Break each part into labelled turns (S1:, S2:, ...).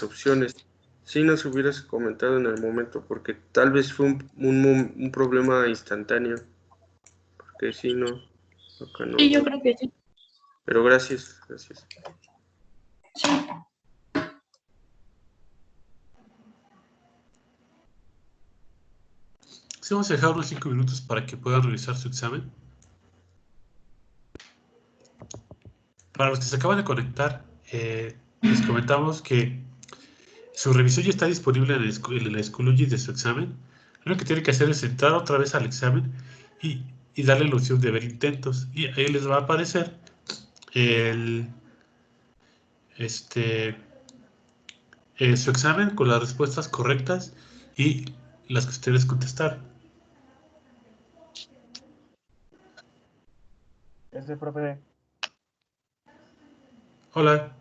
S1: opciones. Si nos hubieras comentado en el momento, porque tal vez fue un problema instantáneo. Porque si no, acá no.
S2: Sí, yo creo que sí.
S1: Pero gracias.
S2: Sí.
S3: Sí, vamos a dejar unos 5 minutos para que puedan revisar su examen. Para los que se acaban de conectar, les comentamos que su revisión ya está disponible en la Schoology de su examen. Lo que tiene que hacer es entrar otra vez al examen y darle la opción de ver intentos. Y ahí les va a aparecer su examen con las respuestas correctas y las que ustedes contestaron.
S4: Profe.
S3: Hola.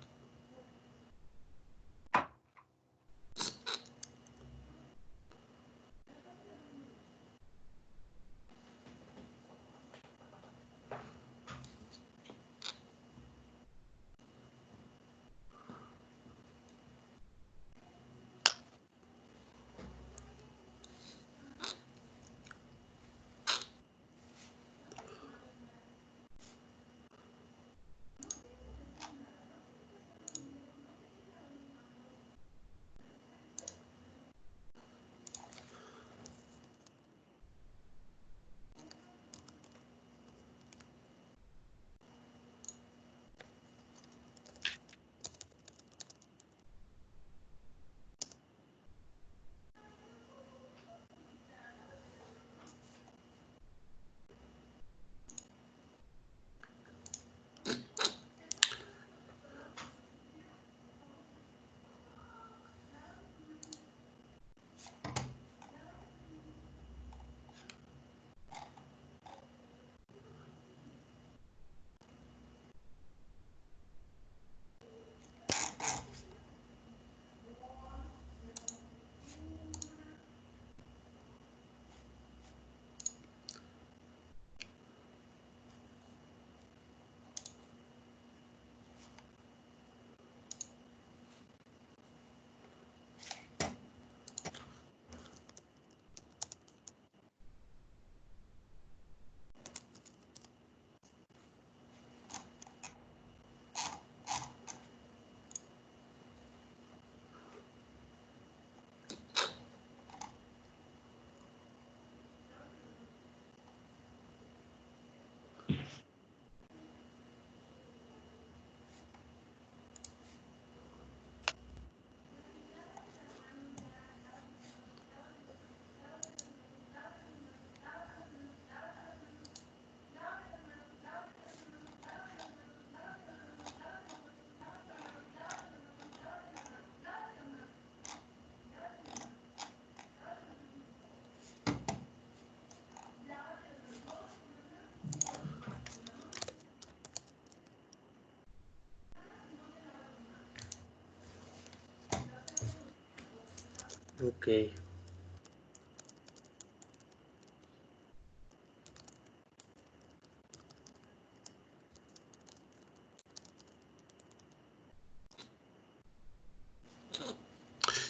S1: Ok.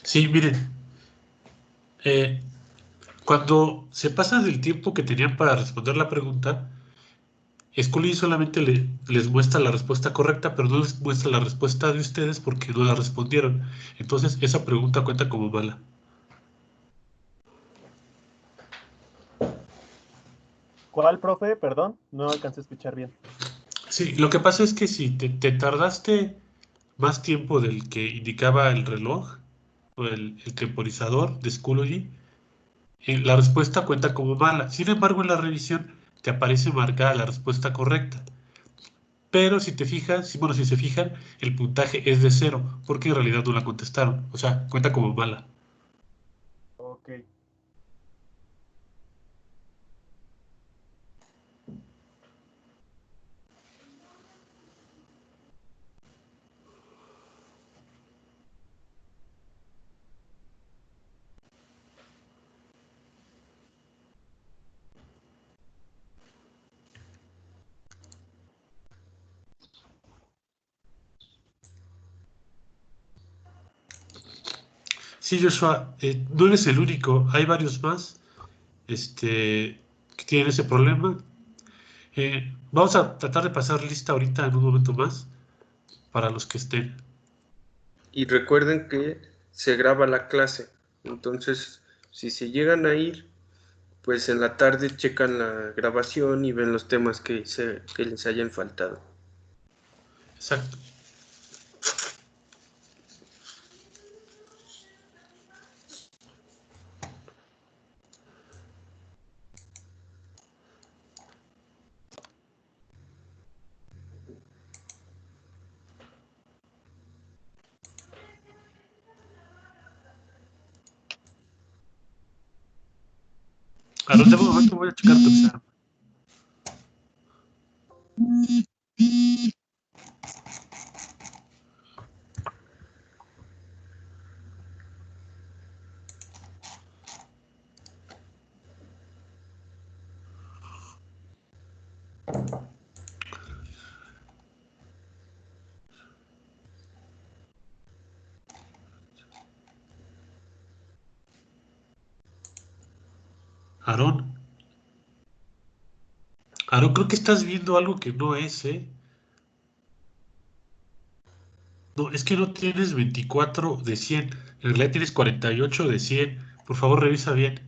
S3: Sí, miren, cuando se pasa del tiempo que tenían para responder la pregunta, Schoology solamente les muestra la respuesta correcta, pero no les muestra la respuesta de ustedes porque no la respondieron. Entonces, esa pregunta cuenta como mala.
S4: ¿Cuál, profe? Perdón, no alcancé a escuchar bien.
S3: Sí, lo que pasa es que si te tardaste más tiempo del que indicaba el reloj o el temporizador de Schoology, la respuesta cuenta como mala. Sin embargo, en la revisión te aparece marcada la respuesta correcta. Pero si te fijas, si se fijan, el puntaje es de 0, porque en realidad no la contestaron. O sea, cuenta como mala.
S4: Ok.
S3: Sí, Joshua, no eres el único, hay varios más que tienen ese problema. Vamos a tratar de pasar lista ahorita en un momento más para los que estén.
S1: Y recuerden que se graba la clase. Entonces, si se llegan a ir, pues en la tarde checan la grabación y ven los temas que les hayan faltado.
S3: Exacto. Aaron, dame un momento, voy a checar tu examen. Aarón, creo que estás viendo algo que no es, ¿eh? No, es que no tienes 24 de 100. En realidad tienes 48 de 100. Por favor, revisa bien.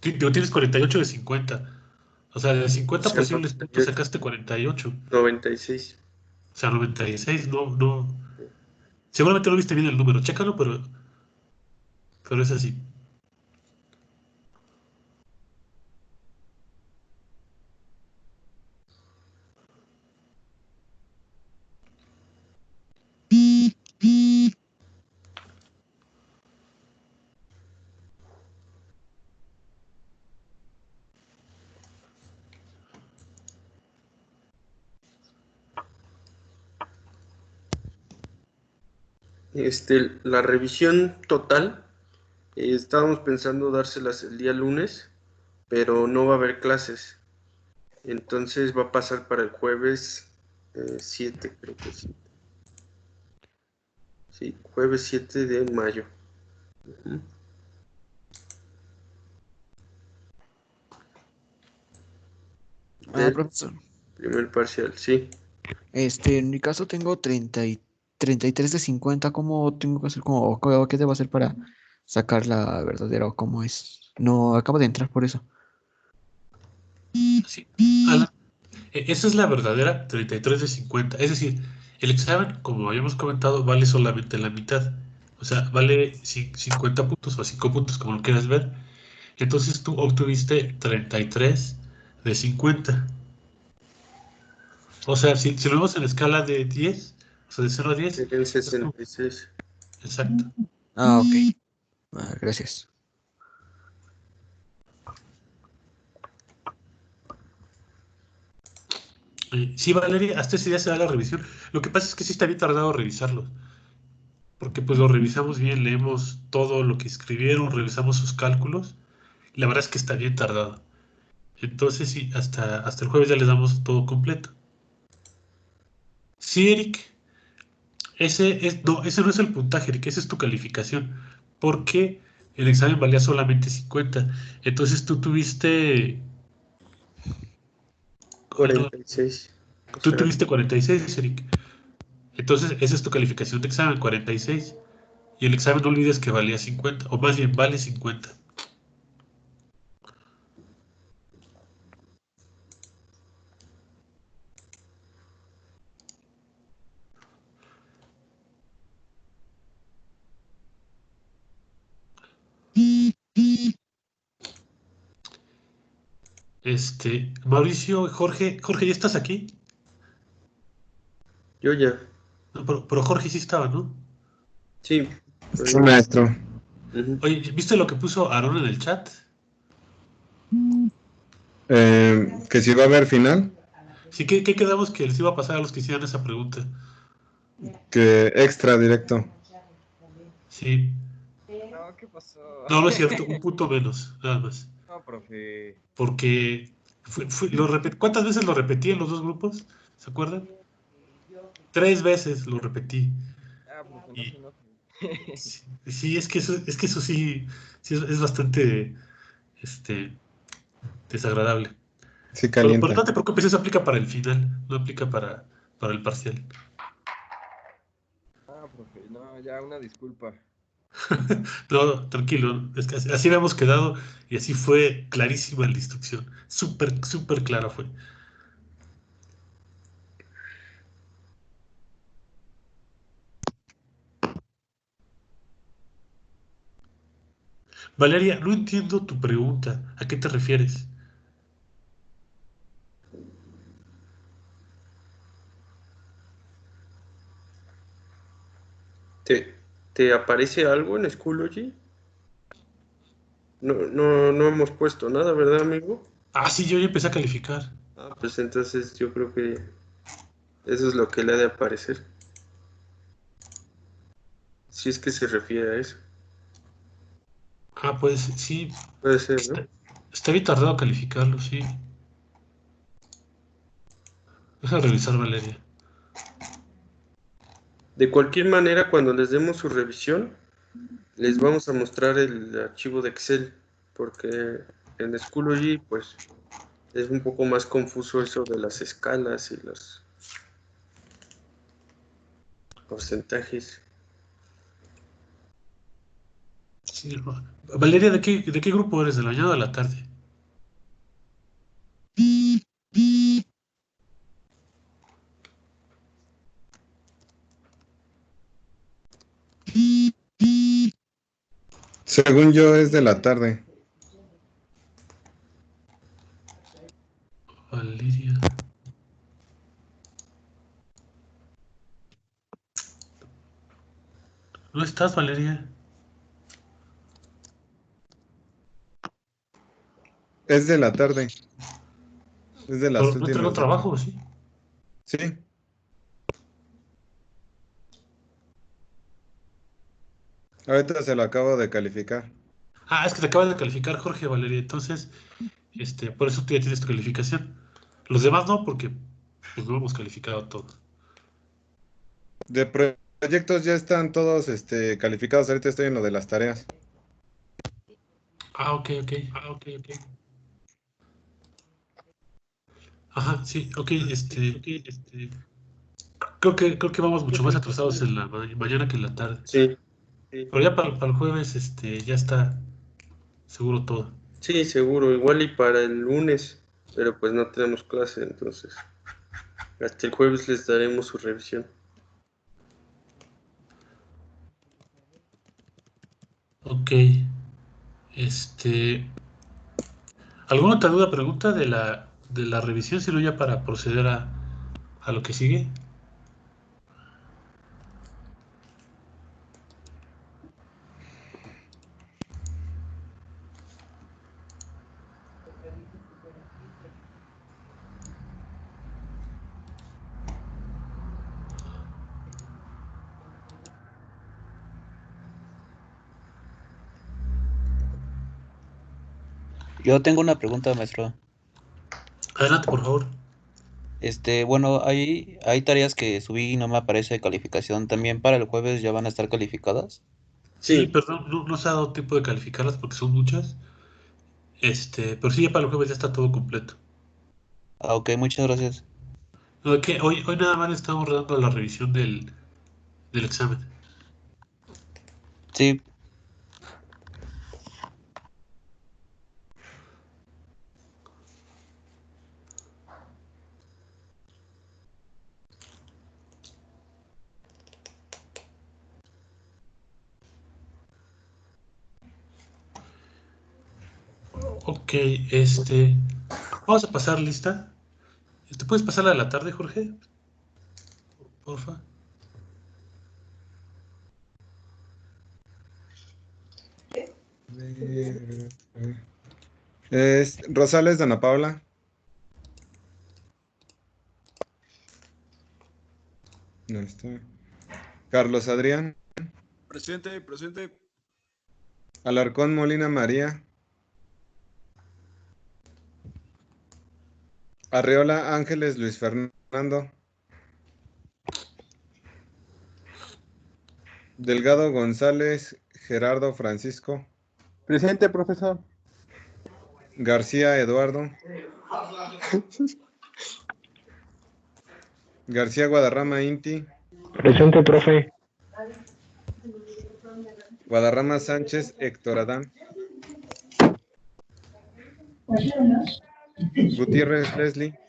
S3: Tienes 48 de 50. O sea, de 50
S1: O sea,
S3: posibles puntos sacaste 48.
S1: 96.
S3: O sea, 96, no. Seguramente no viste bien el número. Chécalo, pero es así.
S1: La revisión total, estábamos pensando dárselas el día lunes, pero no va a haber clases. Entonces va a pasar para el jueves 7, creo que sí. Sí, jueves 7 de mayo. Ujú. Del
S5: Profesor,
S1: primer parcial, sí.
S5: en mi caso tengo 33 de 50. ¿Cómo tengo que hacer? ¿Qué debo hacer para sacar la verdadera o cómo es? No, acabo de entrar por eso.
S3: Sí. Alan, esa es la verdadera 33 de 50. Es decir, el examen, como habíamos comentado, vale solamente la mitad. O sea, vale 50 puntos o 5 puntos, como lo quieras ver. Entonces tú obtuviste 33 de 50. O sea, si lo vemos en la escala de 10, o sea, de 0 a 10,
S1: Serían 66.
S3: exacto.
S5: Ok. Gracias.
S3: Sí, Valeria, hasta ese día se da la revisión. Lo que pasa es que sí está bien tardado revisarlo, porque pues lo revisamos bien, leemos todo lo que escribieron, revisamos sus cálculos. La verdad es que está bien tardado. Entonces sí, hasta el jueves ya les damos todo completo. Sí, Eric, ese no es el puntaje, Eric, esa es tu calificación, porque el examen valía solamente 50. Entonces tú tuviste, ay, no,
S1: 46. O
S3: tú
S1: sea,
S3: tuviste 46, Eric. Entonces esa es tu calificación de examen, 46. Y el examen no olvides que valía 50, o más bien vale 50. Mauricio, Jorge, ¿ya estás aquí?
S1: yo ya.
S3: No, pero Jorge sí estaba, ¿no?
S1: Sí.
S6: Sí, maestro.
S1: Ujú.
S3: Oye, ¿viste lo que puso Aaron en el chat?
S6: Que si va a haber final,
S3: Sí, ¿qué quedamos que les iba a pasar a los que hicieran esa pregunta?
S6: que extra directo.
S3: Sí.
S7: No, ¿qué pasó?
S3: No, no es cierto, un punto menos, nada más.
S7: No, profe.
S3: Porque ¿cuántas veces lo repetí en los dos grupos? ¿Se acuerdan? 3 veces lo repetí.
S7: Ah, profe, no se
S3: Y
S7: enoje.
S3: sí, es que eso sí, es bastante desagradable.
S6: Sí,
S3: Pero
S6: calienta.
S3: no te preocupes, eso aplica para el final, no aplica para el parcial.
S7: Ah, profe, no, ya una disculpa.
S3: No, tranquilo, es que así habíamos quedado y así fue clarísima la instrucción. Súper, súper clara fue. Valeria, no entiendo tu pregunta. ¿A qué te refieres?
S1: ¿Te aparece algo en Schoology? No hemos puesto nada, ¿verdad, amigo?
S3: Ah, sí, yo ya empecé a calificar.
S1: Ah, pues entonces yo creo que eso es lo que le ha de aparecer. Si es que se refiere a eso.
S3: Ah, pues sí,
S1: Puede ser, ¿no?
S3: está bien tardado calificarlo, sí. Deja de revisar, Valeria.
S1: De cualquier manera, cuando les demos su revisión, les vamos a mostrar el archivo de Excel, porque en Schoology, pues, es un poco más confuso eso de las escalas y los porcentajes.
S3: Sí, no. Valeria, ¿de qué grupo eres? ¿De la mañana o de la tarde?
S6: Según yo es de la tarde.
S3: Valeria. ¿No estás, Valeria?
S6: Es de la tarde. Es de las
S3: ¿Pero no entregó
S6: últimas, de hecho.
S3: trabajo, sí?
S6: Sí, ahorita se lo acabo de calificar.
S3: Ah, es que te acabas de calificar, Jorge, Valeria. Entonces, por eso tú ya tienes tu calificación. Los demás no, porque pues no hemos calificado todos.
S6: De proyectos ya están todos calificados. Ahorita estoy en lo de las tareas.
S3: Ah, ok, ok. Ajá, sí, ok, creo que vamos mucho más atrasados en la mañana que en la tarde.
S1: Sí,
S3: Pero ya para el jueves, ya está seguro todo.
S1: sí, seguro, igual y para el lunes, pero pues no tenemos clase, entonces hasta el jueves les daremos su revisión.
S3: Ok, este, ¿alguna otra duda, pregunta de la revisión, sino ya para proceder a lo que sigue?
S8: Yo tengo una pregunta, maestro.
S3: Adelante, por favor.
S8: Bueno, hay tareas que subí y no me aparece calificación. ¿También para el jueves ya van a estar calificadas?
S3: Sí,
S1: Sí,
S3: perdón, no se ha dado tiempo de calificarlas porque son muchas. Pero sí, ya para el jueves ya está todo completo.
S8: Ah, ok, muchas gracias.
S3: No, que hoy nada más le estamos dando la revisión del examen.
S8: Sí,
S3: Ok, vamos a pasar lista. ¿Puedes pasar la de la tarde, Jorge? Porfa.
S6: Es Rosales de Ana Paula. No está. Carlos Adrián.
S9: Presente, presente.
S6: Alarcón Molina María. Arreola Ángeles Luis Fernando. Delgado González Gerardo Francisco.
S4: Presente, profesor.
S6: García Eduardo. García Guadarrama Inti.
S10: Presente, profe.
S6: Guadarrama Sánchez Héctor Adán. Gutiérrez Leslie.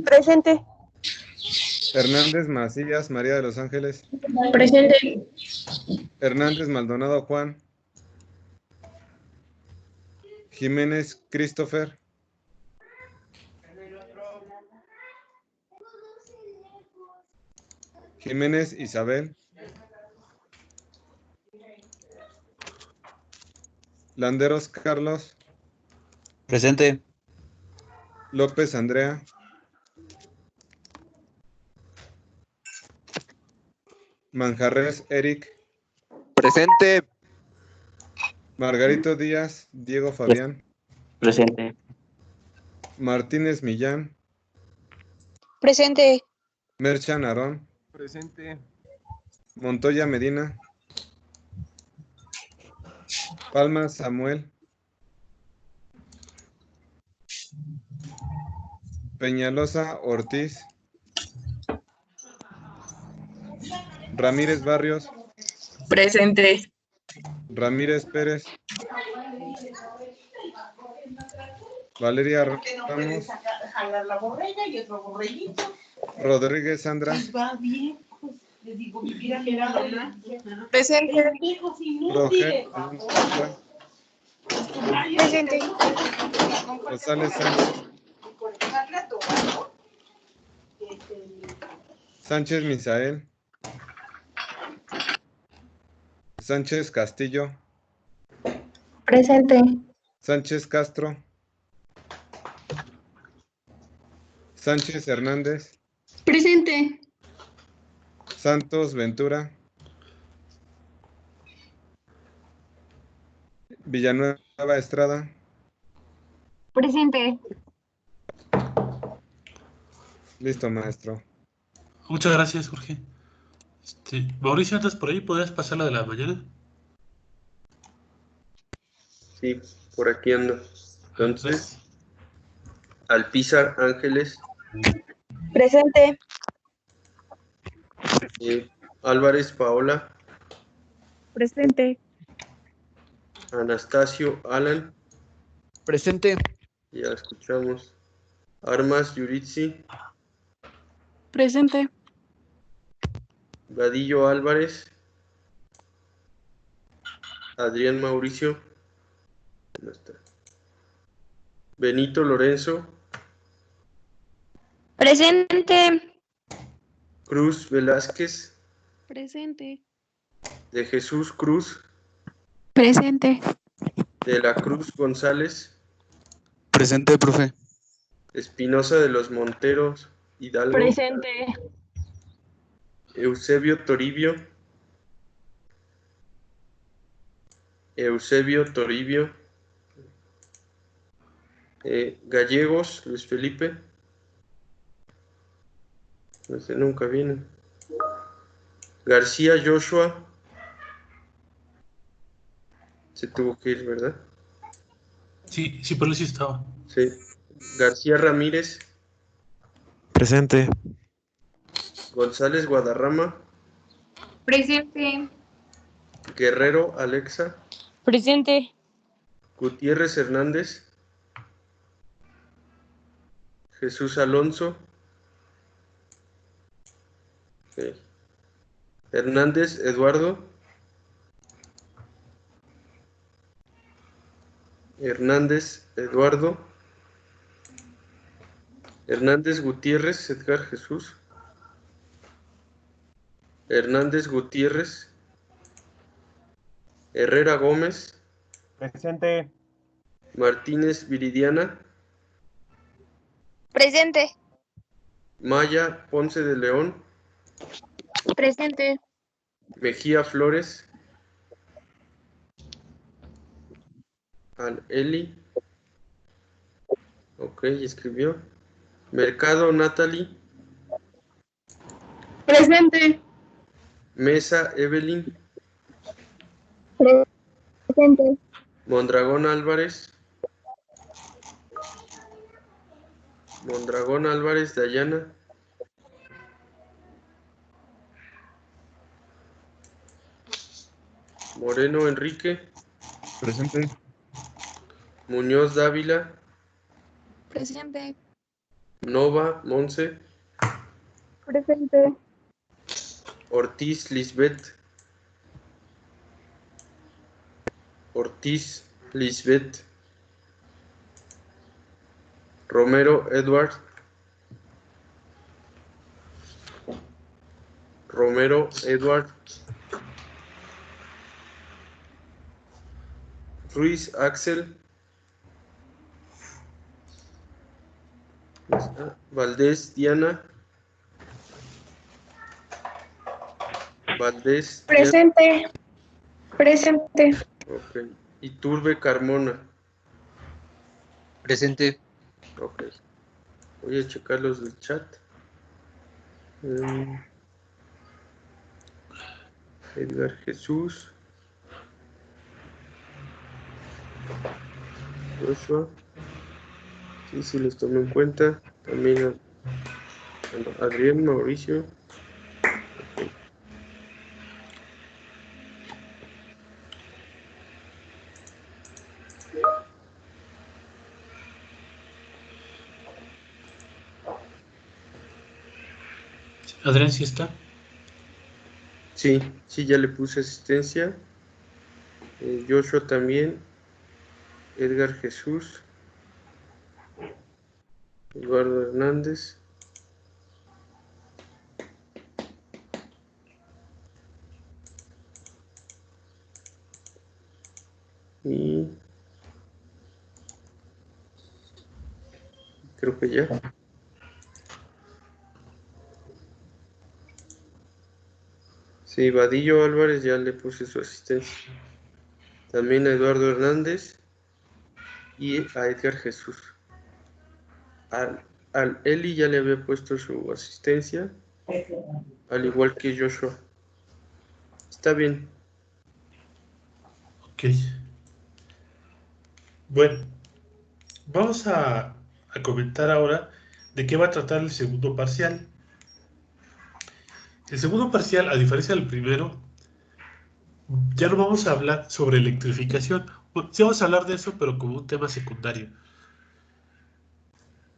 S2: Presente.
S6: Hernández Macías María de los Ángeles.
S2: Presente.
S6: Hernández Maldonado Juan. Jiménez Christopher. Jiménez Isabel. Landeros Carlos.
S8: Presente.
S6: López Andrea. Manjarres Eric.
S11: Presente.
S6: Margarito Díaz Diego Fabián.
S11: Presente.
S6: Martínez Millán.
S2: Presente.
S6: Merchan Aarón.
S7: Presente.
S6: Montoya Medina. Palma Samuel. Peñalosa Ortiz. Ramírez Barrios.
S2: Presente.
S6: Ramírez Pérez. Valeria Ramos. Rodríguez Sandra.
S2: Presente.
S6: Roger.
S2: Presente.
S6: Rosales Sánchez. Sánchez Misael. Sánchez Castillo.
S2: Presente.
S6: Sánchez Castro. Sánchez Hernández.
S2: Presente.
S6: Santos Ventura. Villanueva Estrada.
S2: Presente.
S6: Listo, maestro.
S3: Muchas gracias, Jorge. Mauricio, ¿andas por ahí? ¿Podrías pasar la de la mañana?
S1: Sí, por aquí ando. Entonces, Alpizar Ángeles.
S2: Presente.
S1: Álvarez Paola.
S2: Presente.
S1: Anastasio Alan.
S5: Presente.
S1: Ya escuchamos. Armas Yuritsi.
S2: Presente.
S1: Vadillo Álvarez. Adrián Mauricio. No está. Benito Lorenzo.
S2: Presente.
S1: Cruz Velázquez.
S2: Presente.
S1: De Jesús Cruz.
S2: Presente.
S1: De la Cruz González.
S11: Presente, profe.
S1: Espinosa de los Monteros Hidalgo.
S2: Presente.
S1: Eusebio Toribio. Eusebio Toribio. Gallegos Luis Felipe. No sé, nunca viene. García Joshua. Se tuvo que ir, ¿verdad?
S3: Sí, sí, por eso sí estaba.
S1: Sí. García Ramírez.
S10: Presente.
S1: González Guadarrama.
S2: Presente.
S1: Guerrero Alexa.
S2: Presente.
S1: Gutiérrez Hernández. Jesús Alonso. Okay. Hernández Eduardo. Hernández Eduardo. Hernández Gutiérrez Edgar Jesús. Hernández Gutiérrez. Herrera Gómez.
S4: Presente.
S1: Martínez Viridiana.
S2: Presente.
S1: Maya Ponce de León.
S2: Presente.
S1: Mejía Flores. Eli. Ok, escribió. Mercado Natalie.
S2: Presente.
S1: Mesa Evelyn.
S2: Presente.
S1: Mondragón Álvarez. Mondragón Álvarez Dayana. Moreno Enrique.
S6: Presente.
S1: Muñoz Dávila.
S2: Presente.
S1: Nova Monse.
S2: Presente.
S1: Ortiz Lisbeth. Ortiz Lisbeth. Romero Edward. Romero Edward. Ruiz Axel. Valdés Diana. Valdés Diana.
S2: Presente. Presente.
S1: Ok. Iturbe Carmona.
S11: Presente.
S1: Ok. Voy a checar los del chat. Edgar Jesús. Joshua. Sí, los tomo en cuenta. También Adrián, Mauricio. Ok.
S3: Adrián, ¿sí está?
S1: Sí, ya le puse asistencia. Joshua también. Edgar Jesús. Eduardo Hernández. Y creo que ya. Sí, Vadillo Álvarez ya le puse su asistencia. También a Eduardo Hernández y a Edgar Jesús. Al Eli ya le había puesto su asistencia, al igual que Joshua. Está bien.
S3: Ok. Bueno, vamos a comentar ahora de qué va a tratar el segundo parcial. El segundo parcial, a diferencia del primero, ya no vamos a hablar sobre electrificación. Bueno, sí vamos a hablar de eso, pero como un tema secundario.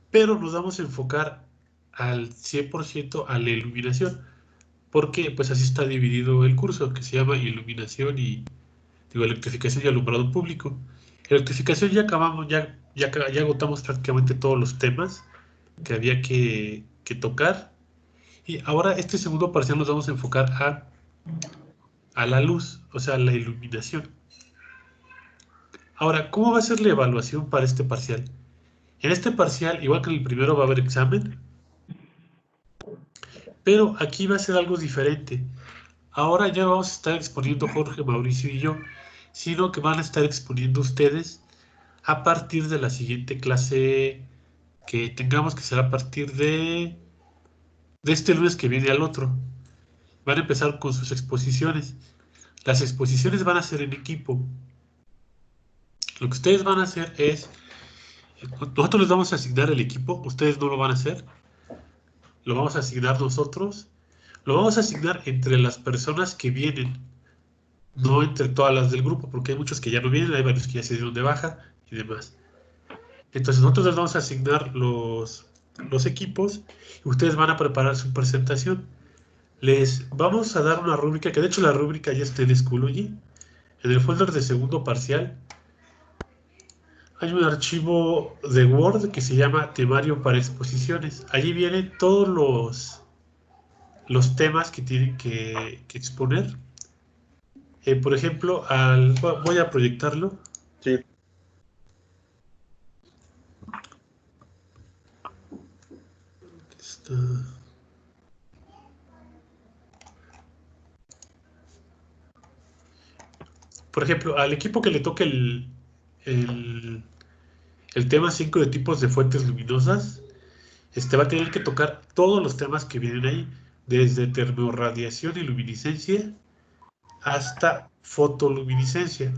S3: Pero nos vamos a enfocar al 100% a la iluminación, porque pues así está dividido el curso, que se llama iluminación y, electrificación y alumbrado público. Electrificación ya acabamos, ya agotamos prácticamente todos los temas que había que tocar. Y ahora este segundo parcial nos vamos a enfocar a la luz, o sea, a la iluminación. Ahora, ¿cómo va a ser la evaluación para este parcial? En este parcial, igual que en el primero, va a haber examen, pero aquí va a ser algo diferente. Ahora ya vamos a estar exponiendo Jorge, Mauricio y yo, sino que van a estar exponiendo ustedes a partir de la siguiente clase que tengamos, que será a partir de este lunes que viene al otro. Van a empezar con sus exposiciones. Las exposiciones van a ser en equipo. Lo que ustedes van a hacer es, nosotros les vamos a asignar el equipo, ustedes no lo van a hacer, lo vamos a asignar nosotros, lo vamos a asignar entre las personas que vienen, no entre todas las del grupo, porque hay muchos que ya no vienen, hay varios que ya se dieron de baja y demás. Entonces nosotros les vamos a asignar los equipos y ustedes van a preparar su presentación. Les vamos a dar una rúbrica, que de hecho la rúbrica ya está en Schoology. En el folder de segundo parcial hay un archivo de Word que se llama temario para exposiciones. Allí vienen todos los temas que tienen que exponer. Por ejemplo, voy a proyectarlo.
S1: Sí.
S3: Está. Por ejemplo, al equipo que le toque el tema 5 de tipos de fuentes luminosas, va a tener que tocar todos los temas que vienen ahí. desde termorradiación y luminiscencia hasta fotoluminiscencia.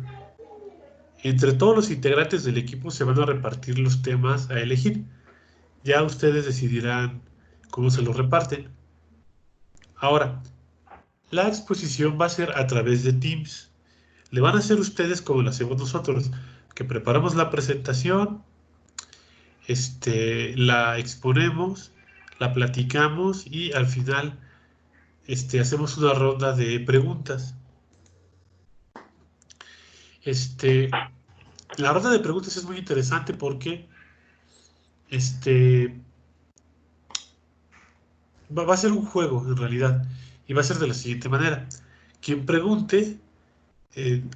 S3: Entre todos los integrantes del equipo se van a repartir los temas a elegir. Ya ustedes decidirán cómo se los reparten. Ahora, la exposición va a ser a través de Teams. Le van a hacer ustedes como lo hacemos nosotros, que preparamos la presentación, la exponemos, la platicamos y al final hacemos una ronda de preguntas. La ronda de preguntas es muy interesante porque va a ser un juego en realidad y va a ser de la siguiente manera. Quien pregunte,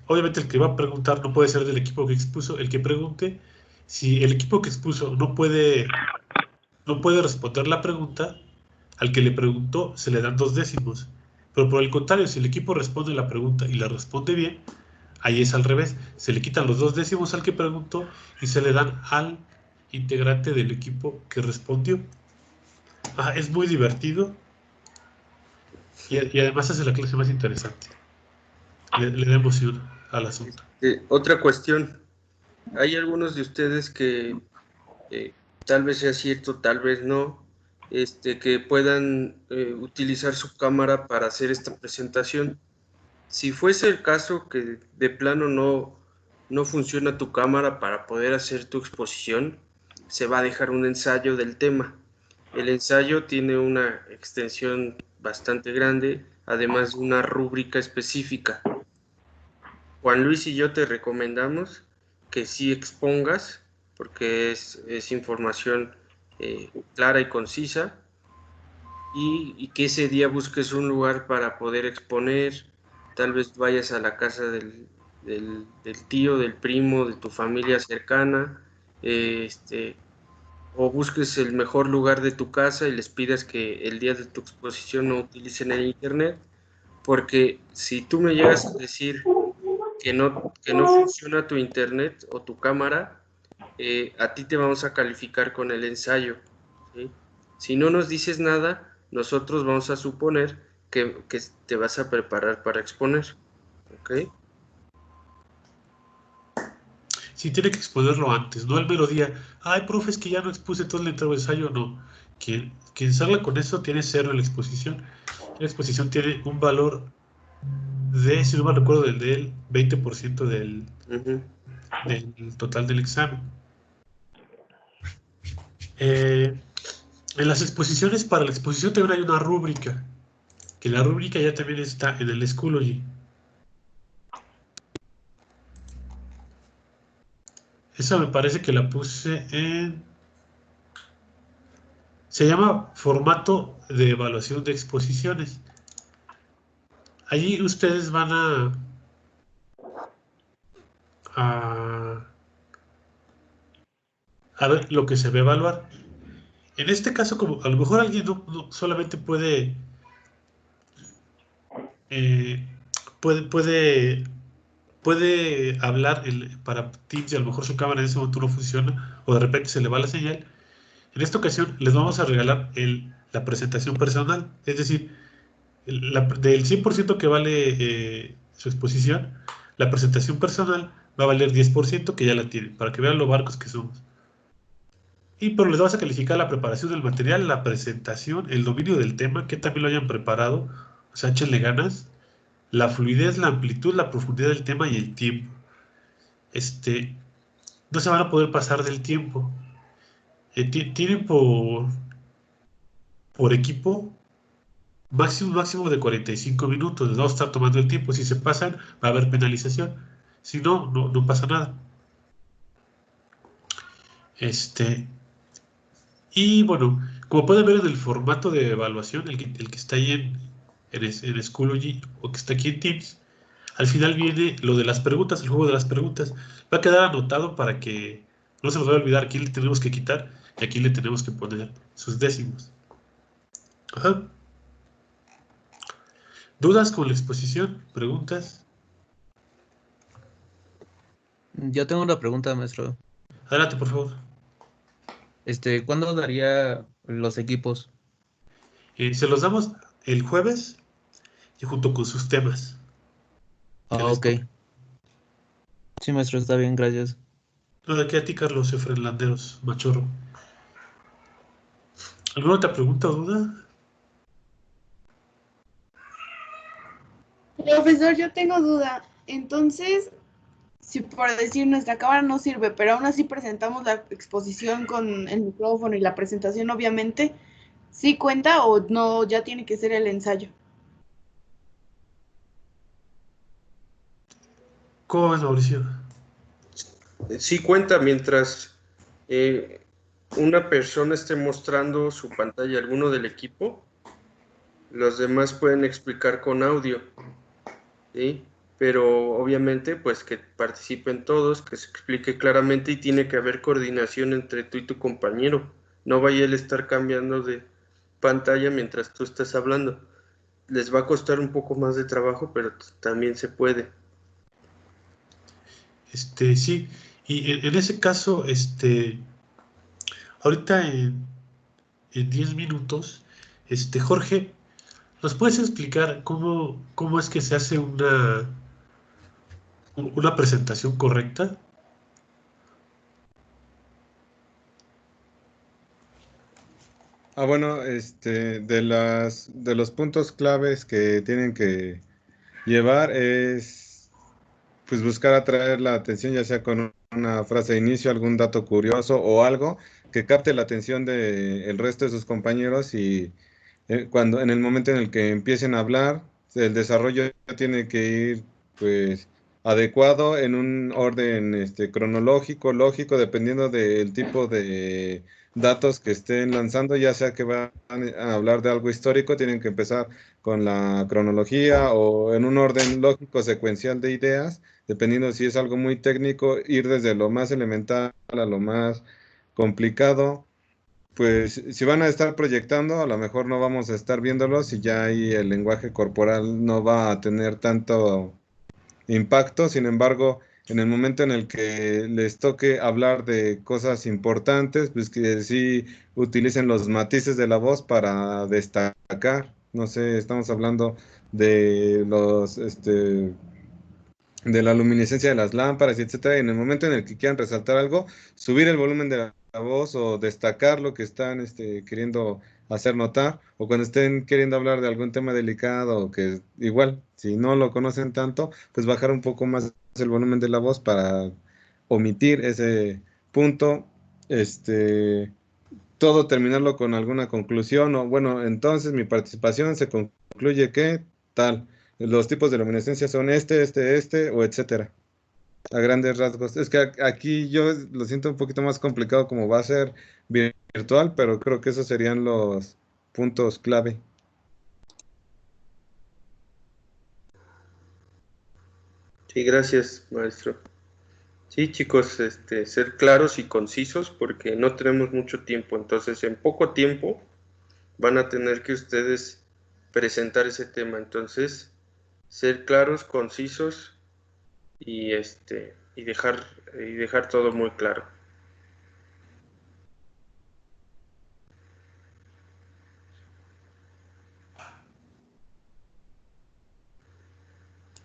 S3: obviamente el que va a preguntar no puede ser del equipo que expuso. El que pregunte, si el equipo que expuso no puede responder la pregunta, al que le preguntó se le dan 2 décimos. Pero por el contrario, si el equipo responde la pregunta y la responde bien, ahí es al revés. Se le quitan los 2 décimos al que preguntó y se le dan al integrante del equipo que respondió. Es muy divertido y además hace la clase más interesante. Le da emoción al asunto.
S1: Otra cuestión. Hay algunos de ustedes que tal vez sea cierto, tal vez no, que puedan utilizar su cámara para hacer esta presentación. Si fuese el caso que de plano no funciona tu cámara para poder hacer tu exposición, se va a dejar un ensayo del tema. El ensayo tiene una extensión bastante grande, además de una rúbrica específica. Juan Luis y yo te recomendamos que sí expongas, porque es información clara y concisa, y que ese día busques un lugar para poder exponer. Tal vez vayas a la casa del tío, del primo, de tu familia cercana, o busques el mejor lugar de tu casa y les pidas que el día de tu exposición no utilicen el internet, porque si tú me llegas a decir que no funciona tu internet o tu cámara, a ti te vamos a calificar con el ensayo, ¿sí? Si no nos dices nada, nosotros vamos a suponer que te vas a preparar para exponer, ¿ok?
S3: Sí, tiene que exponerlo antes, no el mero día. Ay, profe, es que ya no expuse todo el ensayo. No. Quien salga con eso tiene 0 en la exposición. La exposición tiene un valor de, si no me recuerdo, del 20% del total del examen. En las exposiciones, para la exposición también hay una rúbrica, que la rúbrica ya también está en el Schoology. Esa me parece que la puse en... Se llama formato de evaluación de exposiciones. Allí ustedes van a ver lo que se va a evaluar. En este caso, como a lo mejor alguien no solamente puede hablar para Teams y a lo mejor su cámara en ese momento no funciona o de repente se le va la señal. En esta ocasión les vamos a regalar la presentación personal, es decir, del 100% que vale su exposición, la presentación personal va a valer 10%, que ya la tienen, para que vean lo barcos que somos. Pero les vas a calificar la preparación del material, la presentación, el dominio del tema, que también lo hayan preparado, o sea, échenle ganas, la fluidez, la amplitud, la profundidad del tema y el tiempo. No se van a poder pasar del tiempo. Tienen por equipo máximo de 45 minutos. Les vamos a estar tomando el tiempo. Si se pasan, va a haber penalización. Si no, no pasa nada. Y bueno, como pueden ver en el formato de evaluación, el que está ahí en Schoology o que está aquí en Teams, al final viene lo de las preguntas, el juego de las preguntas. Va a quedar anotado para que no se nos vaya a olvidar. Aquí le tenemos que quitar y aquí le tenemos que poner sus décimos. Ajá. ¿Dudas con la exposición? ¿Preguntas?
S8: Yo tengo una pregunta, maestro.
S3: Adelante, por favor.
S8: ¿Cuándo daría los equipos?
S3: Se los damos el jueves y junto con sus temas. ¿Qué les
S8: Ok. Sí, maestro, está bien, gracias.
S3: No, de aquí a ti, Carlos Efraín Landeros, machorro. ¿Alguna otra pregunta o duda?
S12: Profesor, yo tengo duda. Entonces, si por decir nuestra cámara no sirve, pero aún así presentamos la exposición con el micrófono y la presentación, obviamente, ¿sí cuenta o no? Ya tiene que ser el ensayo.
S3: ¿Cómo ves, Mauricio?
S1: Sí cuenta mientras una persona esté mostrando su pantalla, alguno del equipo, los demás pueden explicar con audio, ¿sí? Pero obviamente, pues que participen todos, que se explique claramente y tiene que haber coordinación entre tú y tu compañero. No vaya él a estar cambiando de pantalla mientras tú estás hablando. Les va a costar un poco más de trabajo, pero también se puede.
S3: Sí, y en ese caso, ahorita en 10 minutos, Jorge, ¿nos puedes explicar cómo es que se hace una presentación correcta?
S6: Bueno, de los puntos claves que tienen que llevar es pues buscar atraer la atención, ya sea con una frase de inicio, algún dato curioso o algo que capte la atención del resto de sus compañeros y cuando en el momento en el que empiecen a hablar, el desarrollo tiene que ir pues adecuado en un orden cronológico, lógico, dependiendo del tipo de datos que estén lanzando, ya sea que van a hablar de algo histórico, tienen que empezar con la cronología o en un orden lógico secuencial de ideas, dependiendo si es algo muy técnico, ir desde lo más elemental a lo más complicado. Pues si van a estar proyectando, a lo mejor no vamos a estar viéndolos y ya ahí el lenguaje corporal no va a tener tanto impacto. Sin embargo, en el momento en el que les toque hablar de cosas importantes, pues que sí utilicen los matices de la voz para destacar. No sé, estamos hablando de de la luminiscencia de las lámparas, etcétera, y en el momento en el que quieran resaltar algo, subir el volumen de la voz o destacar lo que están queriendo hacer notar, o cuando estén queriendo hablar de algún tema delicado, o que igual, si no lo conocen tanto, pues bajar un poco más el volumen de la voz para omitir ese punto, todo terminarlo con alguna conclusión, o bueno, entonces mi participación se concluye que tal. Los tipos de luminescencia son o etcétera, a grandes rasgos. Es que aquí yo lo siento un poquito más complicado como va a ser virtual, pero creo que esos serían los puntos clave.
S1: Sí, gracias, maestro. Sí, chicos, ser claros y concisos porque no tenemos mucho tiempo. Entonces, en poco tiempo van a tener que ustedes presentar ese tema. Entonces, ser claros, concisos y dejar todo muy claro.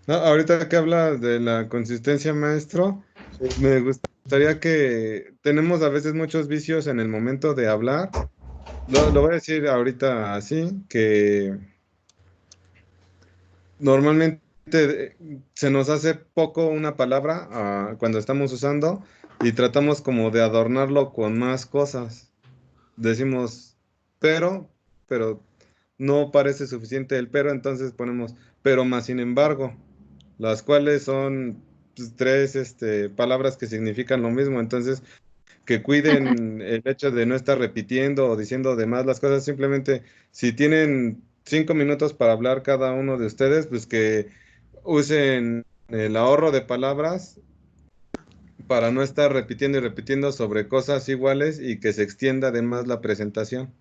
S6: No, ahorita que habla de la consistencia, maestro,
S1: Sí.
S6: me gustaría que tenemos a veces muchos vicios en el momento de hablar. Lo voy a decir ahorita así, que normalmente se nos hace poco una palabra cuando estamos usando y tratamos como de adornarlo con más cosas. Decimos pero, pero no parece suficiente el pero, entonces ponemos pero más sin embargo, las cuales son pues, tres palabras que significan lo mismo. Entonces, que cuiden el hecho de no estar repitiendo o diciendo de más las cosas, simplemente si tienen 5 minutos para hablar cada uno de ustedes, pues que usen el ahorro de palabras para no estar repitiendo y repitiendo sobre cosas iguales y que se extienda además la presentación.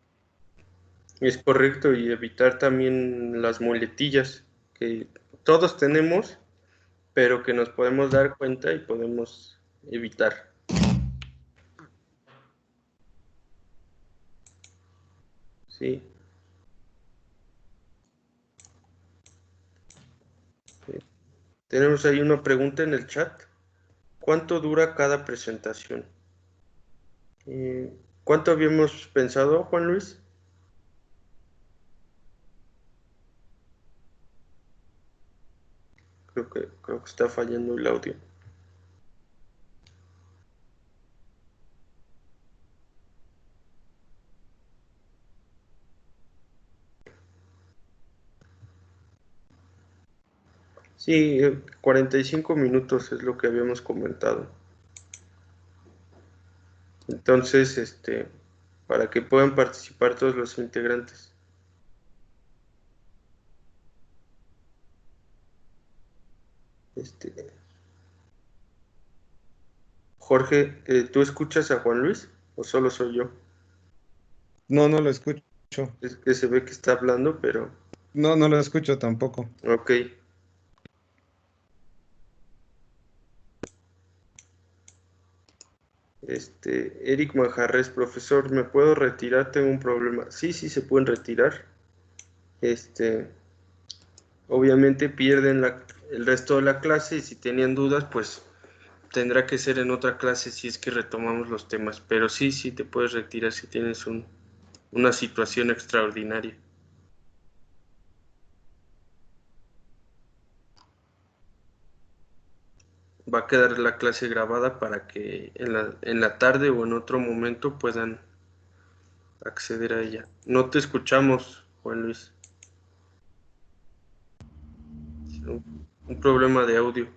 S1: Es correcto y evitar también las muletillas que todos tenemos, pero que nos podemos dar cuenta y podemos evitar. Sí. Tenemos ahí una pregunta en el chat. ¿Cuánto dura cada presentación? ¿Cuánto habíamos pensado, Juan Luis? Creo que está fallando el audio. Sí, 45 minutos es lo que habíamos comentado. Entonces, para que puedan participar todos los integrantes. Jorge, ¿tú escuchas a Juan Luis o solo soy yo?
S6: No, no lo escucho.
S1: Es que se ve que está hablando, pero...
S6: No, no lo escucho tampoco.
S1: Ok. Eric Majarres, profesor, ¿me puedo retirar? Tengo un problema. Sí, se pueden retirar. Obviamente pierden el resto de la clase y si tenían dudas, pues tendrá que ser en otra clase si es que retomamos los temas. Pero sí te puedes retirar si tienes una situación extraordinaria. Va a quedar la clase grabada para que en la tarde o en otro momento puedan acceder a ella. No te escuchamos, Juan Luis. Un problema de audio.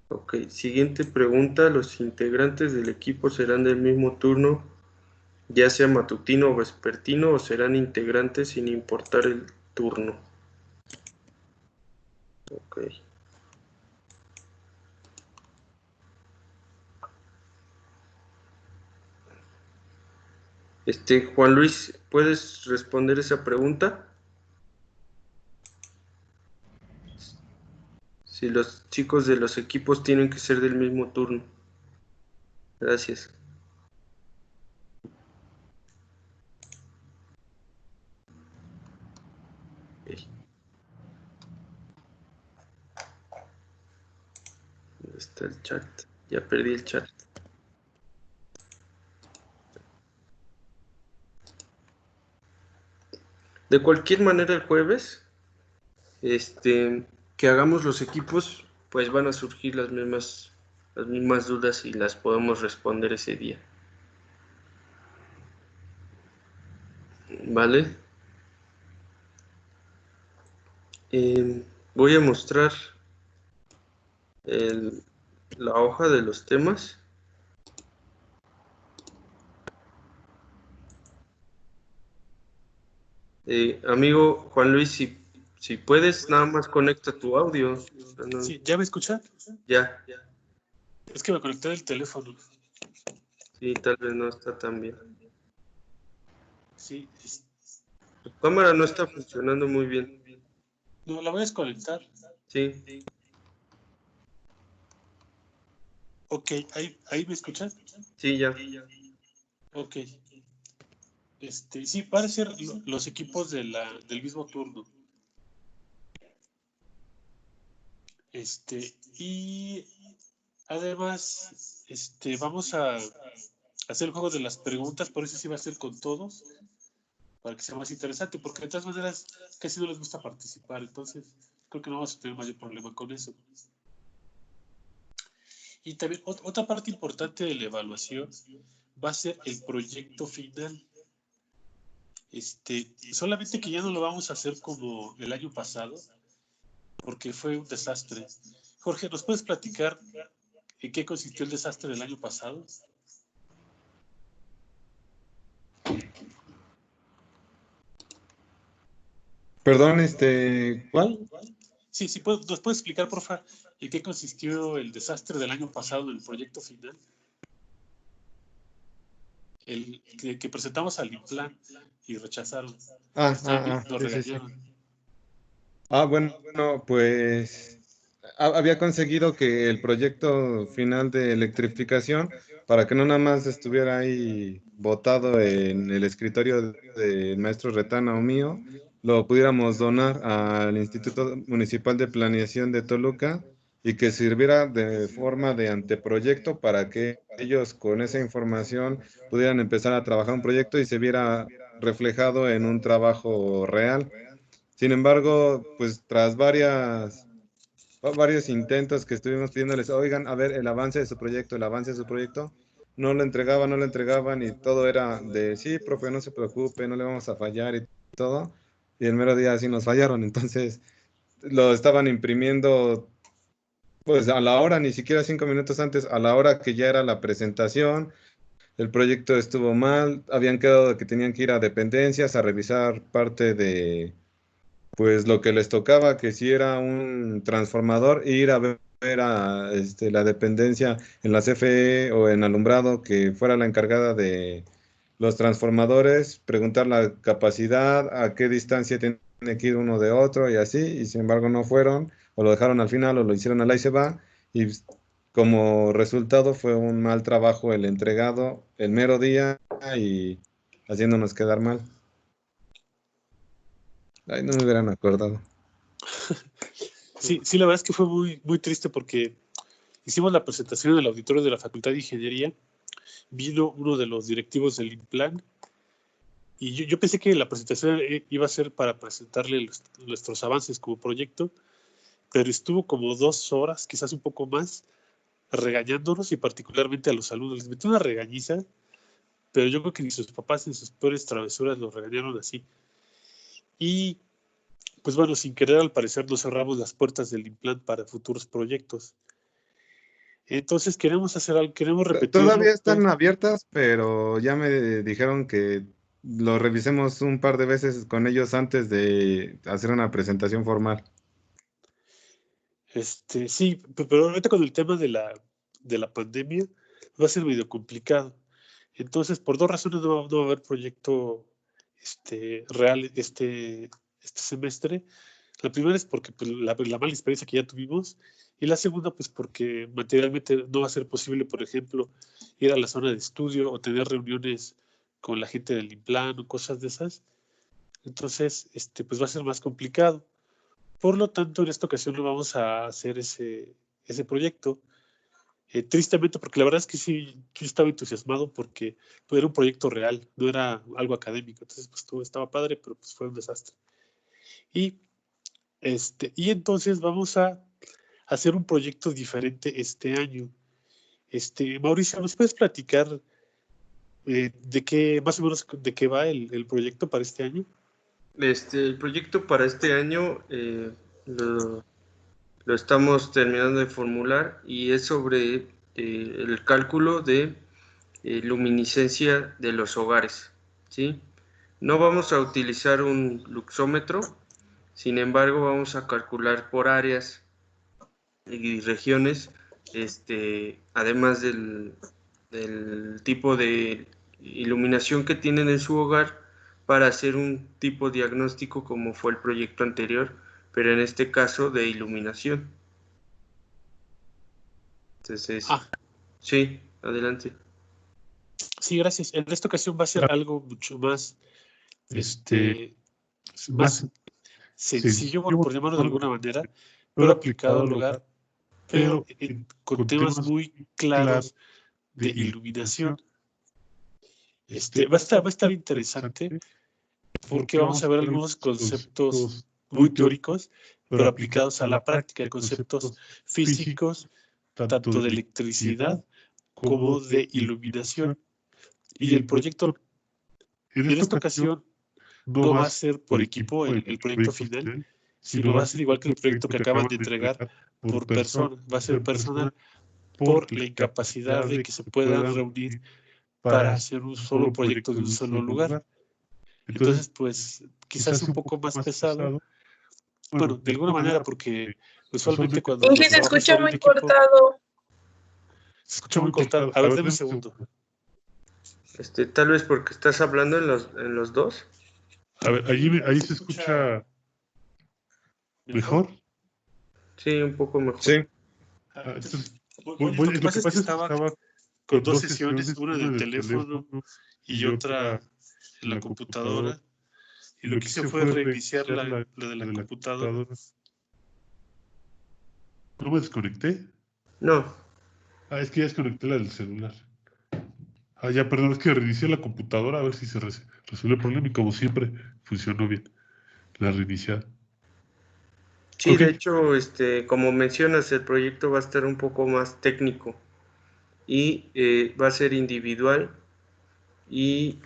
S1: Ok, siguiente pregunta. ¿Los integrantes del equipo serán del mismo turno, ya sea matutino o vespertino, o serán integrantes sin importar el turno? Ok. Juan Luis, ¿puedes responder esa pregunta? Si los chicos de los equipos tienen que ser del mismo turno. Gracias. Okay. ¿Dónde está el chat? Ya perdí el chat. De cualquier manera, el jueves, que hagamos los equipos, pues van a surgir las mismas dudas y las podemos responder ese día. ¿Vale? Voy a mostrar la hoja de los temas. Amigo Juan Luis, si puedes, nada más conecta tu audio.
S3: Sí, ¿ya me escuchan?
S1: Ya.
S3: Es que me conecté del teléfono.
S1: Sí, tal vez no está tan bien.
S3: Sí.
S1: Tu cámara no está funcionando muy bien.
S3: No, la voy a desconectar.
S1: Sí.
S3: Ok, ¿ahí me escuchan?
S1: Sí, ya.
S3: Ok. Sí, van a ser los equipos del mismo turno. Y además, vamos a hacer el juego de las preguntas, por eso sí va a ser con todos, para que sea más interesante, porque de todas maneras casi no les gusta participar, entonces creo que no vamos a tener mayor problema con eso. Y también otra parte importante de la evaluación va a ser el proyecto final. Solamente que ya no lo vamos a hacer como el año pasado, porque fue un desastre. Jorge, ¿nos puedes platicar en qué consistió el desastre del año pasado?
S6: Perdón, ¿cuál?
S3: Sí, ¿nos puedes explicar, por favor, en qué consistió el desastre del año pasado del proyecto final? El que presentamos al INPLAN y rechazaron. Nos regañaron.
S6: Sí. Bueno, pues había conseguido que el proyecto final de electrificación, para que no nada más estuviera ahí botado en el escritorio del maestro Retana o mío, lo pudiéramos donar al Instituto Municipal de Planeación de Toluca y que sirviera de forma de anteproyecto para que ellos con esa información pudieran empezar a trabajar un proyecto y se viera reflejado en un trabajo real. Sin embargo, pues tras varios intentos que estuvimos pidiéndoles, oigan, a ver, el avance de su proyecto, no lo entregaban y todo era de, sí, profe, no se preocupe, no le vamos a fallar y todo. Y el mero día sí nos fallaron, entonces lo estaban imprimiendo pues a la hora, ni siquiera 5 minutos antes, a la hora que ya era la presentación. El proyecto estuvo mal, habían quedado de que tenían que ir a dependencias a revisar parte de pues lo que les tocaba, que si era un transformador, ir a ver a la dependencia en la CFE o en alumbrado que fuera la encargada de los transformadores, preguntar la capacidad, a qué distancia tiene que ir uno de otro y así, y sin embargo no fueron, o lo dejaron al final o lo hicieron al ahí se va, y como resultado fue un mal trabajo el entregado el mero día y haciéndonos quedar mal. Ay, no me hubieran acordado.
S3: Sí, la verdad es que fue muy, muy triste porque hicimos la presentación en el auditorio de la Facultad de Ingeniería, vino uno de los directivos del INPLAN y yo pensé que la presentación iba a ser para presentarle nuestros avances como proyecto, pero estuvo como 2 horas, quizás un poco más, regañándonos y particularmente a los alumnos. Les metió una regañiza, pero yo creo que ni sus papás en sus peores travesuras los regañaron así. Y pues bueno, sin querer al parecer nos cerramos las puertas del INPLAN para futuros proyectos. Entonces queremos hacer algo, queremos repetirlo.
S6: Todavía están abiertas, pero ya me dijeron que lo revisemos un par de veces con ellos antes de hacer una presentación formal.
S3: Sí, pero ahorita con el tema de la pandemia va a ser medio complicado. Entonces, por 2 razones no va a haber proyecto real este semestre. La primera es porque pues, la mala experiencia que ya tuvimos, y la segunda, pues porque materialmente no va a ser posible, por ejemplo, ir a la zona de estudio o tener reuniones con la gente del INPLAN o cosas de esas. Entonces, pues va a ser más complicado. Por lo tanto, en esta ocasión no vamos a hacer ese proyecto. Tristemente, porque la verdad es que sí, yo estaba entusiasmado porque pues, era un proyecto real, no era algo académico. Entonces, pues todo estaba padre, pero pues fue un desastre. Y entonces vamos a hacer un proyecto diferente este año. Mauricio, ¿nos puedes platicar de qué, más o menos, de qué va el proyecto para este año?
S1: El proyecto para este año lo estamos terminando de formular y es sobre el cálculo de luminiscencia de los hogares, ¿sí? No vamos a utilizar un luxómetro, sin embargo vamos a calcular por áreas y regiones, además del tipo de iluminación que tienen en su hogar, para hacer un tipo diagnóstico como fue el proyecto anterior, pero en este caso de iluminación. Entonces, sí, adelante.
S3: Sí, gracias. En esta ocasión va a ser algo mucho más, más sencillo, bueno, por llamarlo de alguna manera, pero aplicado al hogar, pero con temas muy claros de iluminación. Va a estar interesante porque vamos a ver algunos conceptos muy teóricos, pero aplicados a la práctica, conceptos físicos, tanto de electricidad como de iluminación. Y el proyecto, en esta ocasión, no va a ser por equipo el proyecto final, sino va a ser igual que el proyecto que acaban de entregar por persona. Va a ser personal por la incapacidad de que se puedan reunir para hacer un solo proyecto de un solo lugar. Entonces, pues, quizás un poco más pesado. Bueno, de alguna manera, porque usualmente cuando...
S2: Se escucha muy cortado.
S3: Se escucha muy cortado. A ver, dame un segundo.
S1: Tal vez porque estás hablando en los dos.
S3: A ver, ahí se escucha mejor.
S1: Sí, un poco mejor.
S6: Sí.
S3: Lo que pasa es que estaba con 2 sesiones, una en el teléfono y otra en la computadora. Y lo que hice fue reiniciar la de la computadora. ¿No me desconecté?
S1: No.
S3: Ah, es que ya desconecté la del celular. Ah, ya, perdón, es que reinicié la computadora a ver si se resuelve el problema y como siempre funcionó bien la reiniciada.
S1: Sí,
S3: Ok.
S1: de hecho, como mencionas, el proyecto va a estar un poco más técnico y va a ser individual y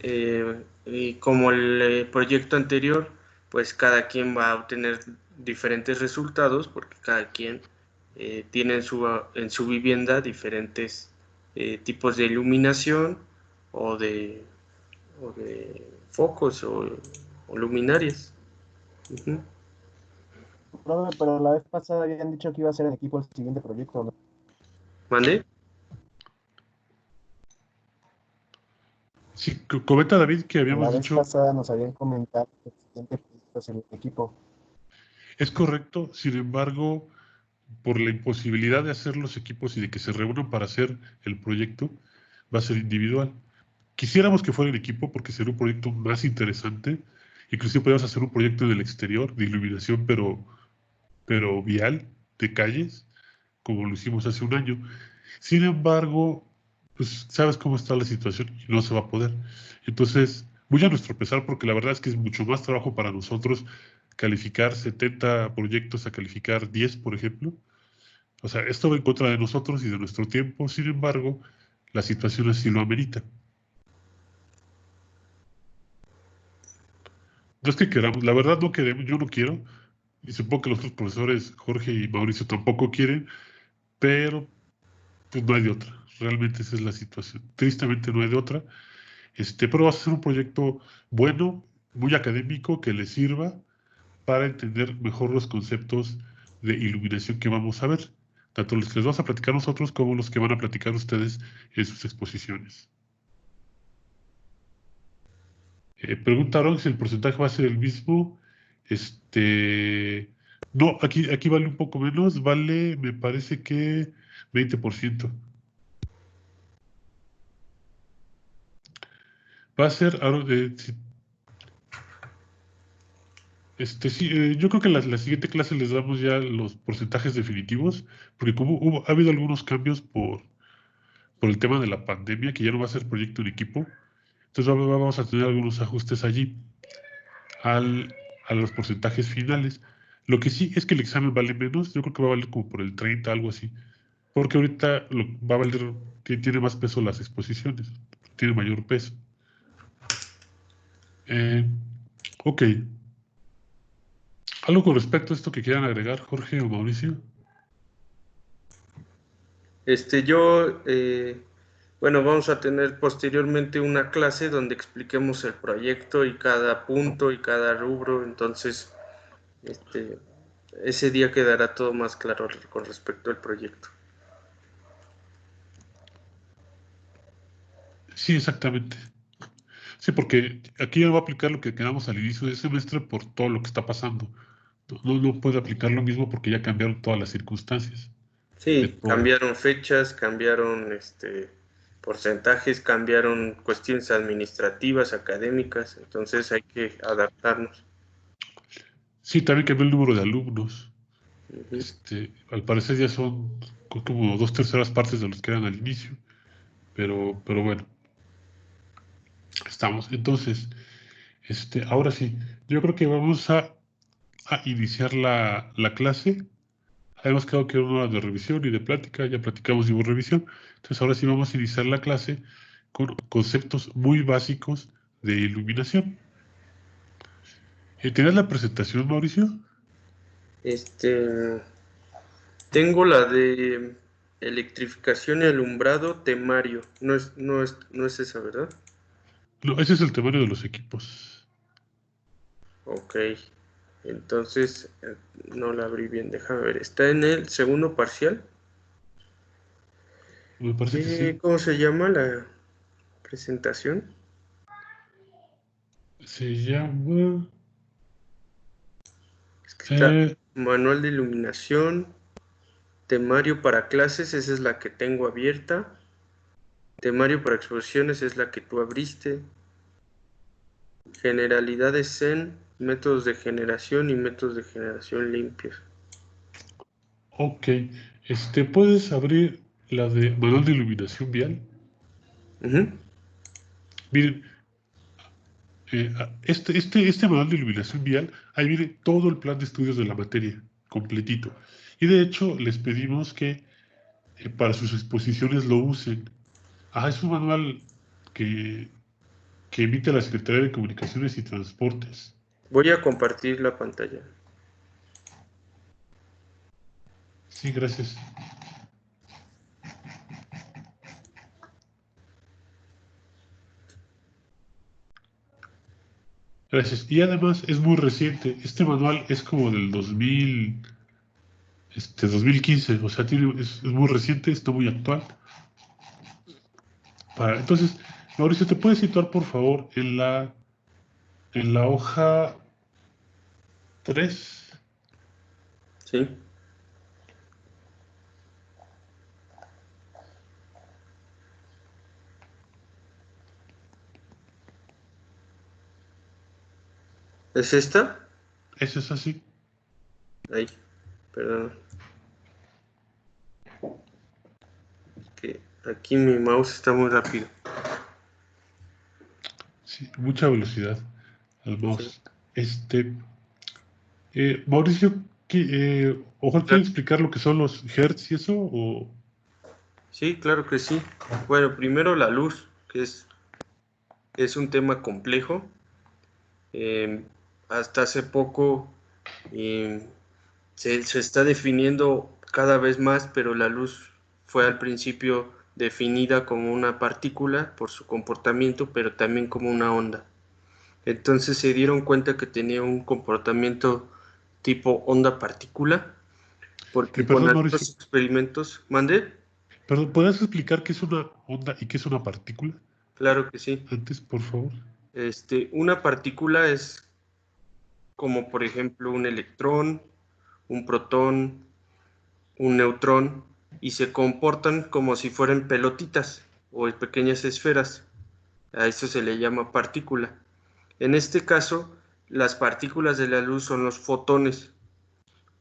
S1: como el proyecto anterior, pues cada quien va a obtener diferentes resultados porque cada quien tiene en su vivienda diferentes tipos de iluminación o de focos o luminarias. Ujú.
S4: Profe, pero la vez pasada habían dicho que iba a ser en equipo el siguiente proyecto, ¿no?
S1: ¿Mande?
S3: Sí, comenta David que
S4: La
S3: habíamos
S4: vez
S3: dicho,
S4: pasada nos habían comentado que el siguiente proyecto es en equipo.
S3: es correcto, sin embargo, por la imposibilidad de hacer los equipos y de que se reúnan para hacer el proyecto, va a ser individual. Quisiéramos que fuera en equipo porque sería un proyecto más interesante. Inclusive podríamos hacer un proyecto en el exterior de iluminación, pero vial, de calles, como lo hicimos hace un año. Sin embargo, pues sabes cómo está la situación y no se va a poder. Entonces, muy a nuestro pesar, porque la verdad es que es mucho más trabajo para nosotros calificar 70 proyectos a calificar 10, por ejemplo. O sea, esto va en contra de nosotros y de nuestro tiempo. Sin embargo, la situación así lo amerita. No es que queramos, la verdad no queremos, yo no quiero, y supongo que los otros profesores, Jorge y Mauricio, tampoco quieren, pero pues no hay de otra. Realmente esa es la situación. Tristemente no hay de otra. Pero vas a hacer un proyecto bueno, muy académico, que les sirva para entender mejor los conceptos de iluminación que vamos a ver. Tanto los que les vamos a platicar nosotros como los que van a platicar ustedes en sus exposiciones. Preguntaron si el porcentaje va a ser el mismo. No, aquí vale un poco menos, vale, me parece que 20%. Va a ser, sí, yo creo que la siguiente clase les damos ya los porcentajes definitivos, porque como ha habido algunos cambios por el tema de la pandemia, que ya no va a ser proyecto en equipo, entonces vamos a tener algunos ajustes allí a los porcentajes finales. Lo que sí es que el examen vale menos, yo creo que va a valer como por el 30, algo así. Porque ahorita va a valer, tiene más peso las exposiciones, tiene mayor peso. Ok. ¿Algo con respecto a esto que quieran agregar, Jorge o Mauricio?
S1: Bueno, vamos a tener posteriormente una clase donde expliquemos el proyecto y cada punto y cada rubro, entonces, ese día quedará todo más claro con respecto al proyecto.
S3: Sí, exactamente. Sí, porque aquí ya va a aplicar lo que quedamos al inicio del semestre por todo lo que está pasando. No puede aplicar lo mismo porque ya cambiaron todas las circunstancias.
S1: Sí, cambiaron fechas, cambiaron porcentajes, cambiaron cuestiones administrativas, académicas, entonces hay que adaptarnos.
S3: Sí, también cambió el número de alumnos. Al parecer ya son como 2/3 partes de los que eran al inicio. Pero bueno, estamos. Entonces, ahora sí, yo creo que vamos a iniciar la clase. Habíamos quedado que era una hora de revisión y de plática, ya platicamos y hubo revisión. Entonces ahora sí vamos a iniciar la clase con conceptos muy básicos de iluminación. ¿Tienes la presentación, Mauricio?
S1: Tengo la de electrificación y alumbrado temario. No es esa, ¿verdad?
S3: No, ese es el temario de los equipos.
S1: Ok. Entonces, no la abrí bien, déjame ver. ¿Está en el segundo parcial?
S3: Me parece que sí.
S1: ¿Cómo se llama la presentación?
S3: Se llama...
S1: Es que está manual de iluminación, temario para clases, esa es la que tengo abierta. Temario para exposiciones es la que tú abriste. Generalidades en métodos de generación y métodos de generación limpios.
S3: Ok, ¿puedes abrir la de manual de iluminación vial? Miren, este manual de iluminación vial, ahí viene todo el plan de estudios de la materia, completito. Y de hecho, les pedimos que para sus exposiciones lo usen. Es un manual que emite la Secretaría de Comunicaciones y Transportes.
S1: Voy a compartir la pantalla.
S3: Sí, gracias. Gracias. Y además es muy reciente. Este manual es como del 2015. O sea, es muy reciente, está muy actual. Entonces, Mauricio, ¿te puedes situar, por favor, en la hoja 3?
S1: Sí. ¿Es esta?
S3: Eso es así.
S1: Ahí, perdón. Que aquí mi mouse está muy rápido.
S3: Sí, mucha velocidad al mouse. Mauricio, ojalá ¿quieres explicar lo que son los hertz y eso?
S1: Sí, claro que sí. Bueno, primero la luz, que es un tema complejo. Hasta hace poco se está definiendo cada vez más, pero la luz fue al principio definida como una partícula por su comportamiento, pero también como una onda. Entonces se dieron cuenta que tenía un comportamiento tipo onda partícula, porque con algunos experimentos... ¿Mande?
S3: Perdón, ¿podrías explicar qué es una onda y qué es una partícula?
S1: Claro que sí.
S3: Antes, por favor.
S1: Una partícula es como, por ejemplo, un electrón, un protón, un neutrón, y se comportan como si fueran pelotitas o pequeñas esferas. A eso se le llama partícula. En este caso, las partículas de la luz son los fotones,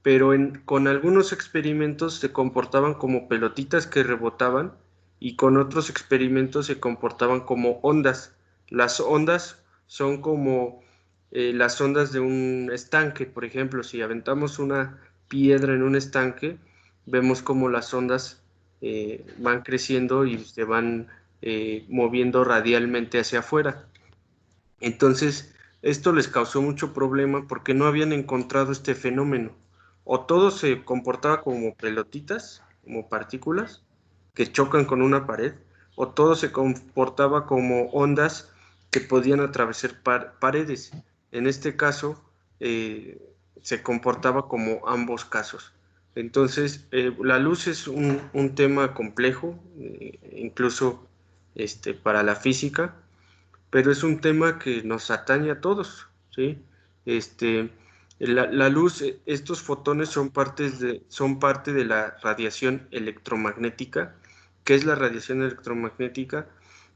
S1: pero con algunos experimentos se comportaban como pelotitas que rebotaban y con otros experimentos se comportaban como ondas. Las ondas son como las ondas de un estanque. Por ejemplo, si aventamos una piedra en un estanque, vemos como las ondas van creciendo y se van moviendo radialmente hacia afuera. Entonces, esto les causó mucho problema porque no habían encontrado este fenómeno. O todo se comportaba como pelotitas, como partículas, que chocan con una pared, o todo se comportaba como ondas que podían atravesar paredes. En este caso, se comportaba como ambos casos. Entonces, la luz es un tema complejo, incluso para la física, pero es un tema que nos atañe a todos, ¿sí? La luz, estos fotones son parte de la radiación electromagnética. ¿Qué es la radiación electromagnética?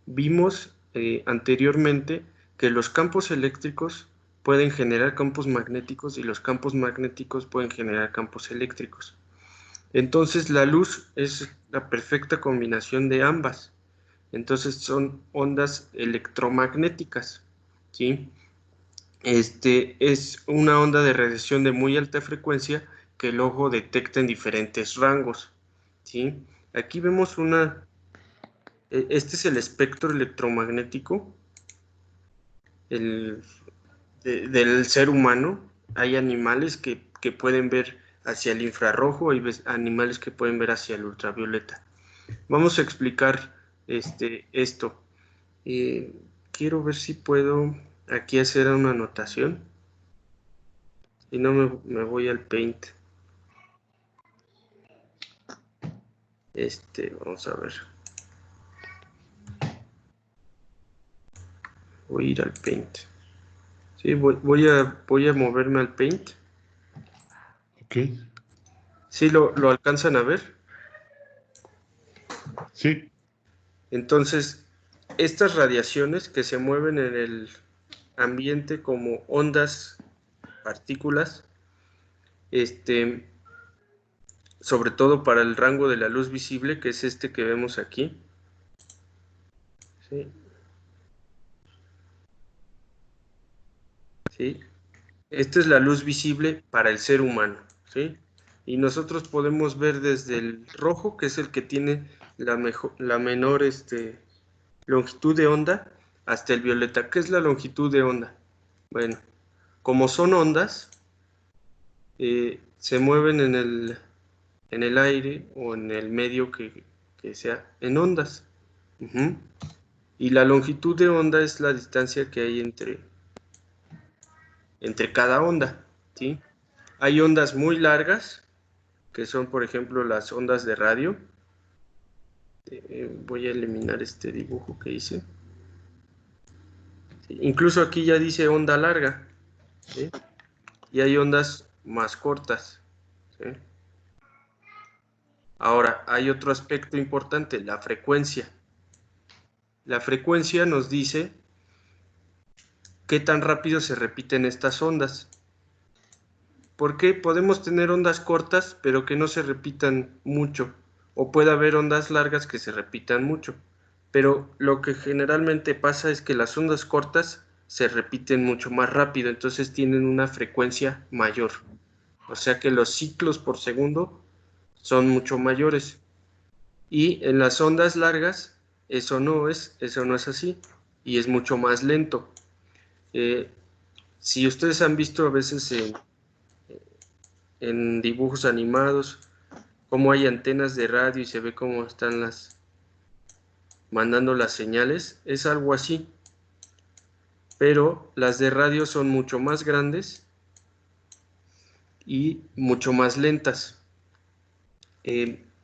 S1: Vimos anteriormente que los campos eléctricos pueden generar campos magnéticos y los campos magnéticos pueden generar campos eléctricos. Entonces la luz es la perfecta combinación de ambas. Entonces son ondas electromagnéticas, ¿sí? Es una onda de radiación de muy alta frecuencia que el ojo detecta en diferentes rangos, ¿sí? Aquí vemos este es el espectro electromagnético del ser humano. Hay animales que pueden ver hacia el infrarrojo, hay animales que pueden ver hacia el ultravioleta. Vamos a explicar esto. Quiero ver si puedo aquí hacer una anotación. Si no, me voy al Paint. Vamos a ver. Voy a ir al Paint. Sí, voy a moverme al Paint.
S3: Ok.
S1: ¿Sí lo alcanzan a ver?
S3: Sí.
S1: Entonces, estas radiaciones que se mueven en el ambiente como ondas partículas, sobre todo para el rango de la luz visible, que es este que vemos aquí. ¿Sí? ¿Sí? Esta es la luz visible para el ser humano, ¿sí? Y nosotros podemos ver desde el rojo, que es el que tiene la menor longitud de onda, hasta el violeta. ¿Qué es la longitud de onda? Bueno, como son ondas, se mueven en el aire o en el medio que sea en ondas. Y la longitud de onda es la distancia que hay entre cada onda, ¿sí? Hay ondas muy largas, que son, por ejemplo, las ondas de radio. Voy a eliminar este dibujo que hice. ¿Sí? Incluso aquí ya dice onda larga, ¿sí? Y hay ondas más cortas, ¿sí? Ahora, hay otro aspecto importante, la frecuencia. La frecuencia nos dice qué tan rápido se repiten estas ondas. Porque podemos tener ondas cortas, pero que no se repitan mucho, o puede haber ondas largas que se repitan mucho. Pero lo que generalmente pasa es que las ondas cortas se repiten mucho más rápido, entonces tienen una frecuencia mayor. O sea que los ciclos por segundo son mucho mayores. Y en las ondas largas eso no es así, y es mucho más lento. Si ustedes han visto a veces en dibujos animados cómo hay antenas de radio y se ve cómo están mandando las señales, es algo así, pero las de radio son mucho más grandes y mucho más lentas.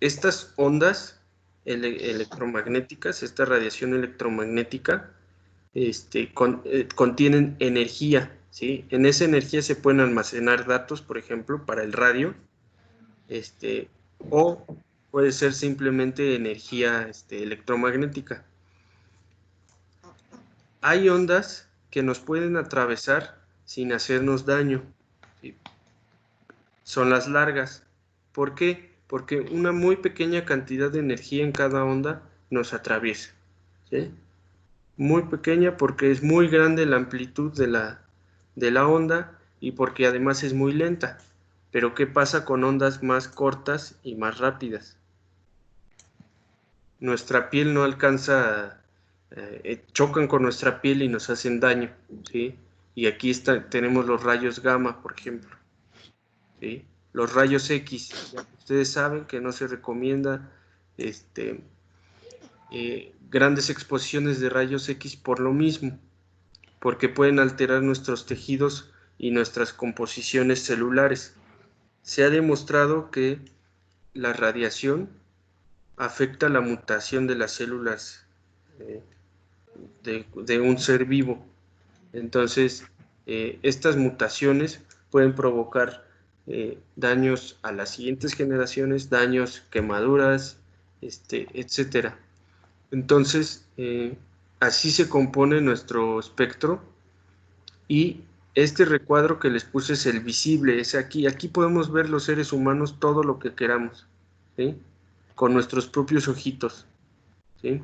S1: Estas ondas electromagnéticas, esta radiación electromagnética, contienen energía, ¿sí? En esa energía se pueden almacenar datos, por ejemplo, para el radio, o puede ser simplemente energía electromagnética. Hay ondas que nos pueden atravesar sin hacernos daño, ¿sí? Son las largas. ¿Por qué? Porque una muy pequeña cantidad de energía en cada onda nos atraviesa, ¿sí? Muy pequeña porque es muy grande la amplitud de la onda y porque además es muy lenta. Pero ¿qué pasa con ondas más cortas y más rápidas? Nuestra piel no alcanza, chocan con nuestra piel y nos hacen daño, ¿sí? Y aquí tenemos los rayos gamma, por ejemplo, ¿sí? Los rayos X, ustedes saben que no se recomienda grandes exposiciones de rayos X por lo mismo, porque pueden alterar nuestros tejidos y nuestras composiciones celulares. Se ha demostrado que la radiación afecta la mutación de las células de un ser vivo. Entonces, estas mutaciones pueden provocar daños a las siguientes generaciones, daños, quemaduras, etcétera. Entonces, así se compone nuestro espectro, y este recuadro que les puse es el visible, es aquí. Aquí podemos ver los seres humanos todo lo que queramos, ¿sí? Con nuestros propios ojitos, ¿sí?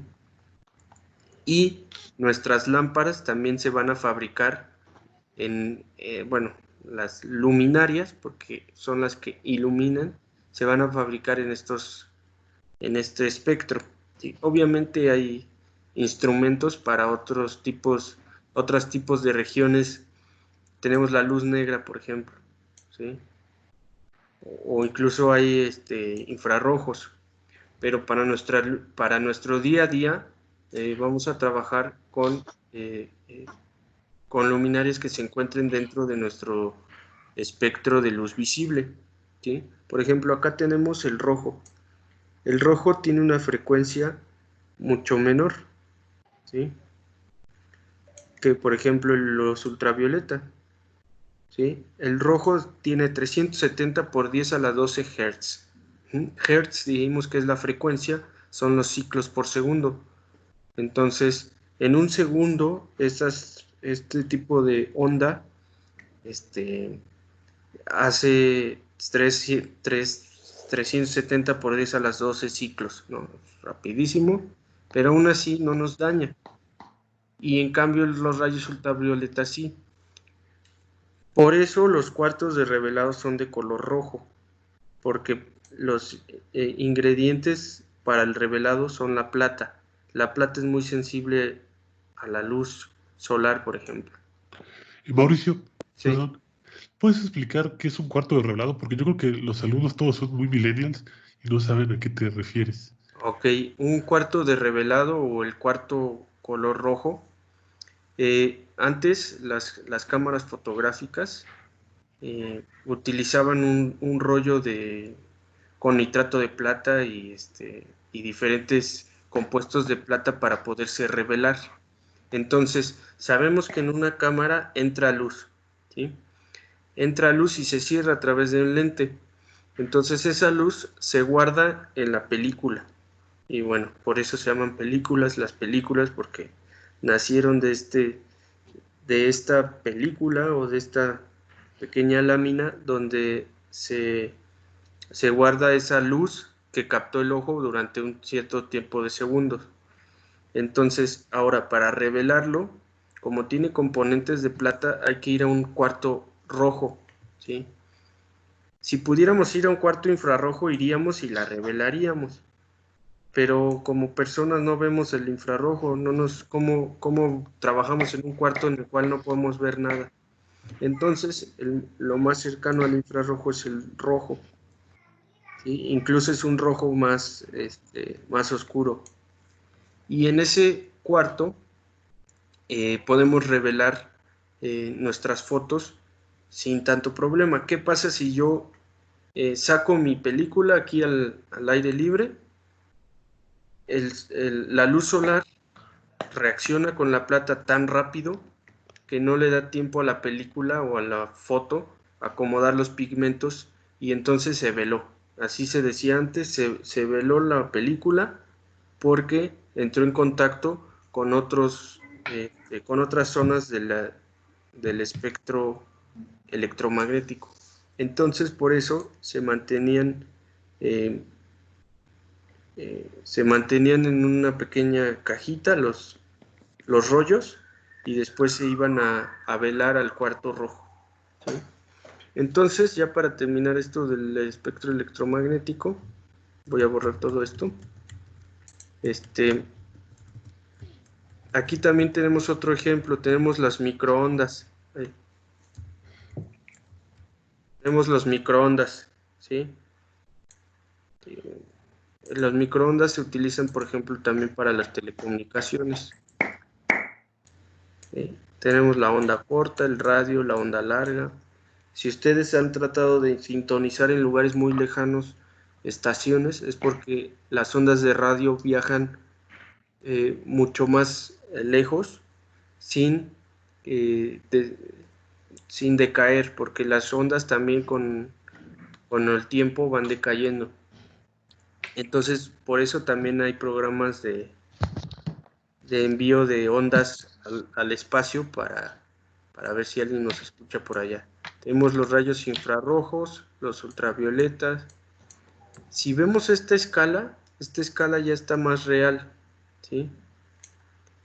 S1: Y nuestras lámparas también se van a fabricar bueno, las luminarias, porque son las que iluminan, se van a fabricar en este espectro, ¿sí? Obviamente hay instrumentos para otros tipos de regiones. Tenemos la luz negra, por ejemplo, ¿sí? O incluso hay infrarrojos, pero para nuestro día a día vamos a trabajar con luminarias que se encuentren dentro de nuestro espectro de luz visible, ¿sí? Por ejemplo, acá tenemos el rojo. El rojo tiene una frecuencia mucho menor, ¿sí? Que, por ejemplo, los ultravioleta, ¿sí? El rojo tiene 370 por 10 a la 12 Hz. Hertz, dijimos que es la frecuencia, son los ciclos por segundo. Entonces, en un segundo, este tipo de onda hace 370 por 10 a las 12 ciclos, ¿no? Rapidísimo, pero aún así no nos daña. Y en cambio los rayos ultravioleta sí. Por eso los cuartos de revelado son de color rojo, porque los ingredientes para el revelado son la plata. La plata es muy sensible a la luz solar, por ejemplo.
S3: Y Mauricio,
S1: Sí.
S3: perdón, ¿puedes explicar qué es un cuarto de revelado? Porque yo creo que los alumnos todos son muy millennials y no saben a qué te refieres.
S1: Ok, un cuarto de revelado o el cuarto color rojo. Antes las cámaras fotográficas utilizaban un rollo con nitrato de plata y diferentes compuestos de plata para poderse revelar. Entonces, sabemos que en una cámara entra luz, ¿sí? Entra luz y se cierra a través de un lente. Entonces, esa luz se guarda en la película. Y bueno, por eso se llaman películas, las películas, porque nacieron de esta película o de esta pequeña lámina donde se guarda esa luz que captó el ojo durante un cierto tiempo de segundos. Entonces, ahora para revelarlo, como tiene componentes de plata, hay que ir a un cuarto rojo, ¿sí? Si pudiéramos ir a un cuarto infrarrojo, iríamos y la revelaríamos. Pero como personas no vemos el infrarrojo, ¿cómo trabajamos en un cuarto en el cual no podemos ver nada? Entonces, lo más cercano al infrarrojo es el rojo, ¿sí? Incluso es un rojo más oscuro. Y en ese cuarto podemos revelar nuestras fotos sin tanto problema. ¿Qué pasa si yo saco mi película aquí al aire libre? La luz solar reacciona con la plata tan rápido que no le da tiempo a la película o a la foto acomodar los pigmentos y entonces se veló. Así se decía antes, se veló la película porque entró en contacto con otras zonas del espectro electromagnético. Entonces, por eso se mantenían en una pequeña cajita los rollos y después se iban a velar al cuarto rojo, ¿sí? Entonces, ya para terminar esto del espectro electromagnético, voy a borrar todo esto. Aquí también tenemos otro ejemplo, tenemos las microondas. Ahí. Tenemos los microondas, ¿sí? Los microondas se utilizan, por ejemplo, también para las telecomunicaciones. Tenemos la onda corta, el radio, la onda larga. Si ustedes han tratado de sintonizar en lugares muy lejanos estaciones, es porque las ondas de radio viajan mucho más lejos sin decaer, porque las ondas también con el tiempo van decayendo. Entonces, por eso también hay programas de envío de ondas al espacio para ver si alguien nos escucha por allá. Tenemos los rayos infrarrojos, los ultravioletas. Si vemos esta escala ya está más real, ¿sí?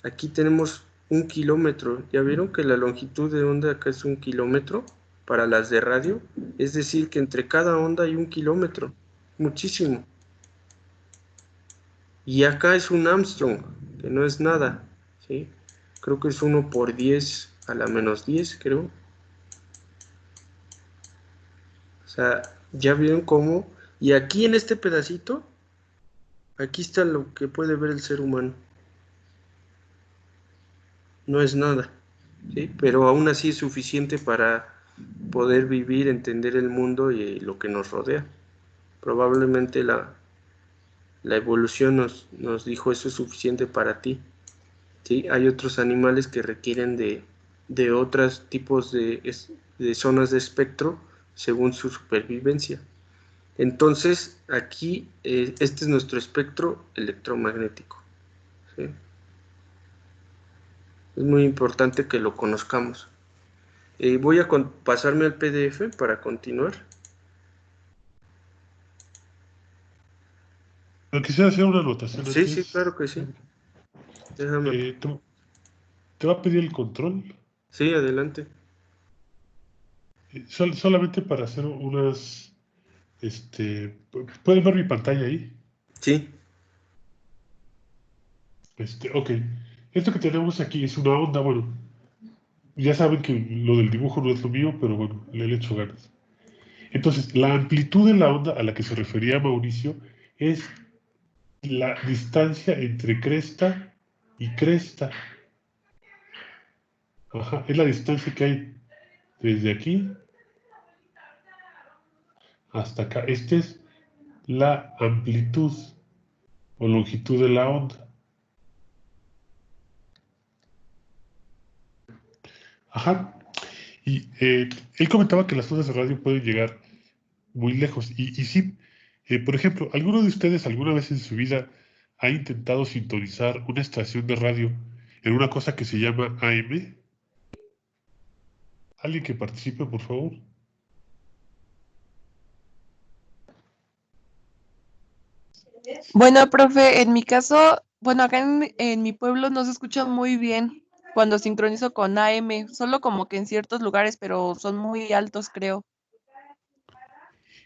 S1: Aquí tenemos 1 kilómetro. ¿Ya vieron que la longitud de onda acá es 1 kilómetro para las de radio? Es decir, que entre cada onda hay 1 kilómetro. Muchísimo. Y acá es un Armstrong, que no es nada, ¿sí? Creo que es 1 por 10 a la menos 10, creo. O sea, ya vieron cómo. Y aquí en este pedacito, aquí está lo que puede ver el ser humano. No es nada, ¿sí? Pero aún así es suficiente para poder vivir, entender el mundo y lo que nos rodea. Probablemente la evolución nos dijo eso es suficiente para ti, ¿sí? Hay otros animales que requieren de otros tipos de zonas de espectro según su supervivencia. Entonces, aquí este es nuestro espectro electromagnético, ¿sí? Es muy importante que lo conozcamos. Voy a pasarme al PDF para continuar.
S3: Pero quisiera hacer una anotación
S1: Sí,
S3: antes.
S1: sí, claro que sí. Déjame.
S3: ¿Te va a pedir el control?
S1: Sí, adelante.
S3: Solamente para hacer unas... ¿pueden ver mi pantalla ahí?
S1: Sí.
S3: Ok. Esto que tenemos aquí es una onda, bueno, ya saben que lo del dibujo no es lo mío, pero bueno, le he hecho ganas. Entonces, la amplitud de la onda a la que se refería Mauricio es la distancia entre cresta y cresta. Ajá, es la distancia que hay desde aquí hasta acá. Esta es la amplitud o longitud de la onda. Ajá. Y él comentaba que las ondas de radio pueden llegar muy lejos. Y sí, por ejemplo, ¿alguno de ustedes alguna vez en su vida ha intentado sintonizar una estación de radio en una cosa que se llama AM? ¿Alguien que participe, por favor?
S2: Bueno, profe, en mi caso, bueno, acá en mi pueblo no se escucha muy bien cuando sincronizo con AM, solo como que en ciertos lugares, pero son muy altos, creo.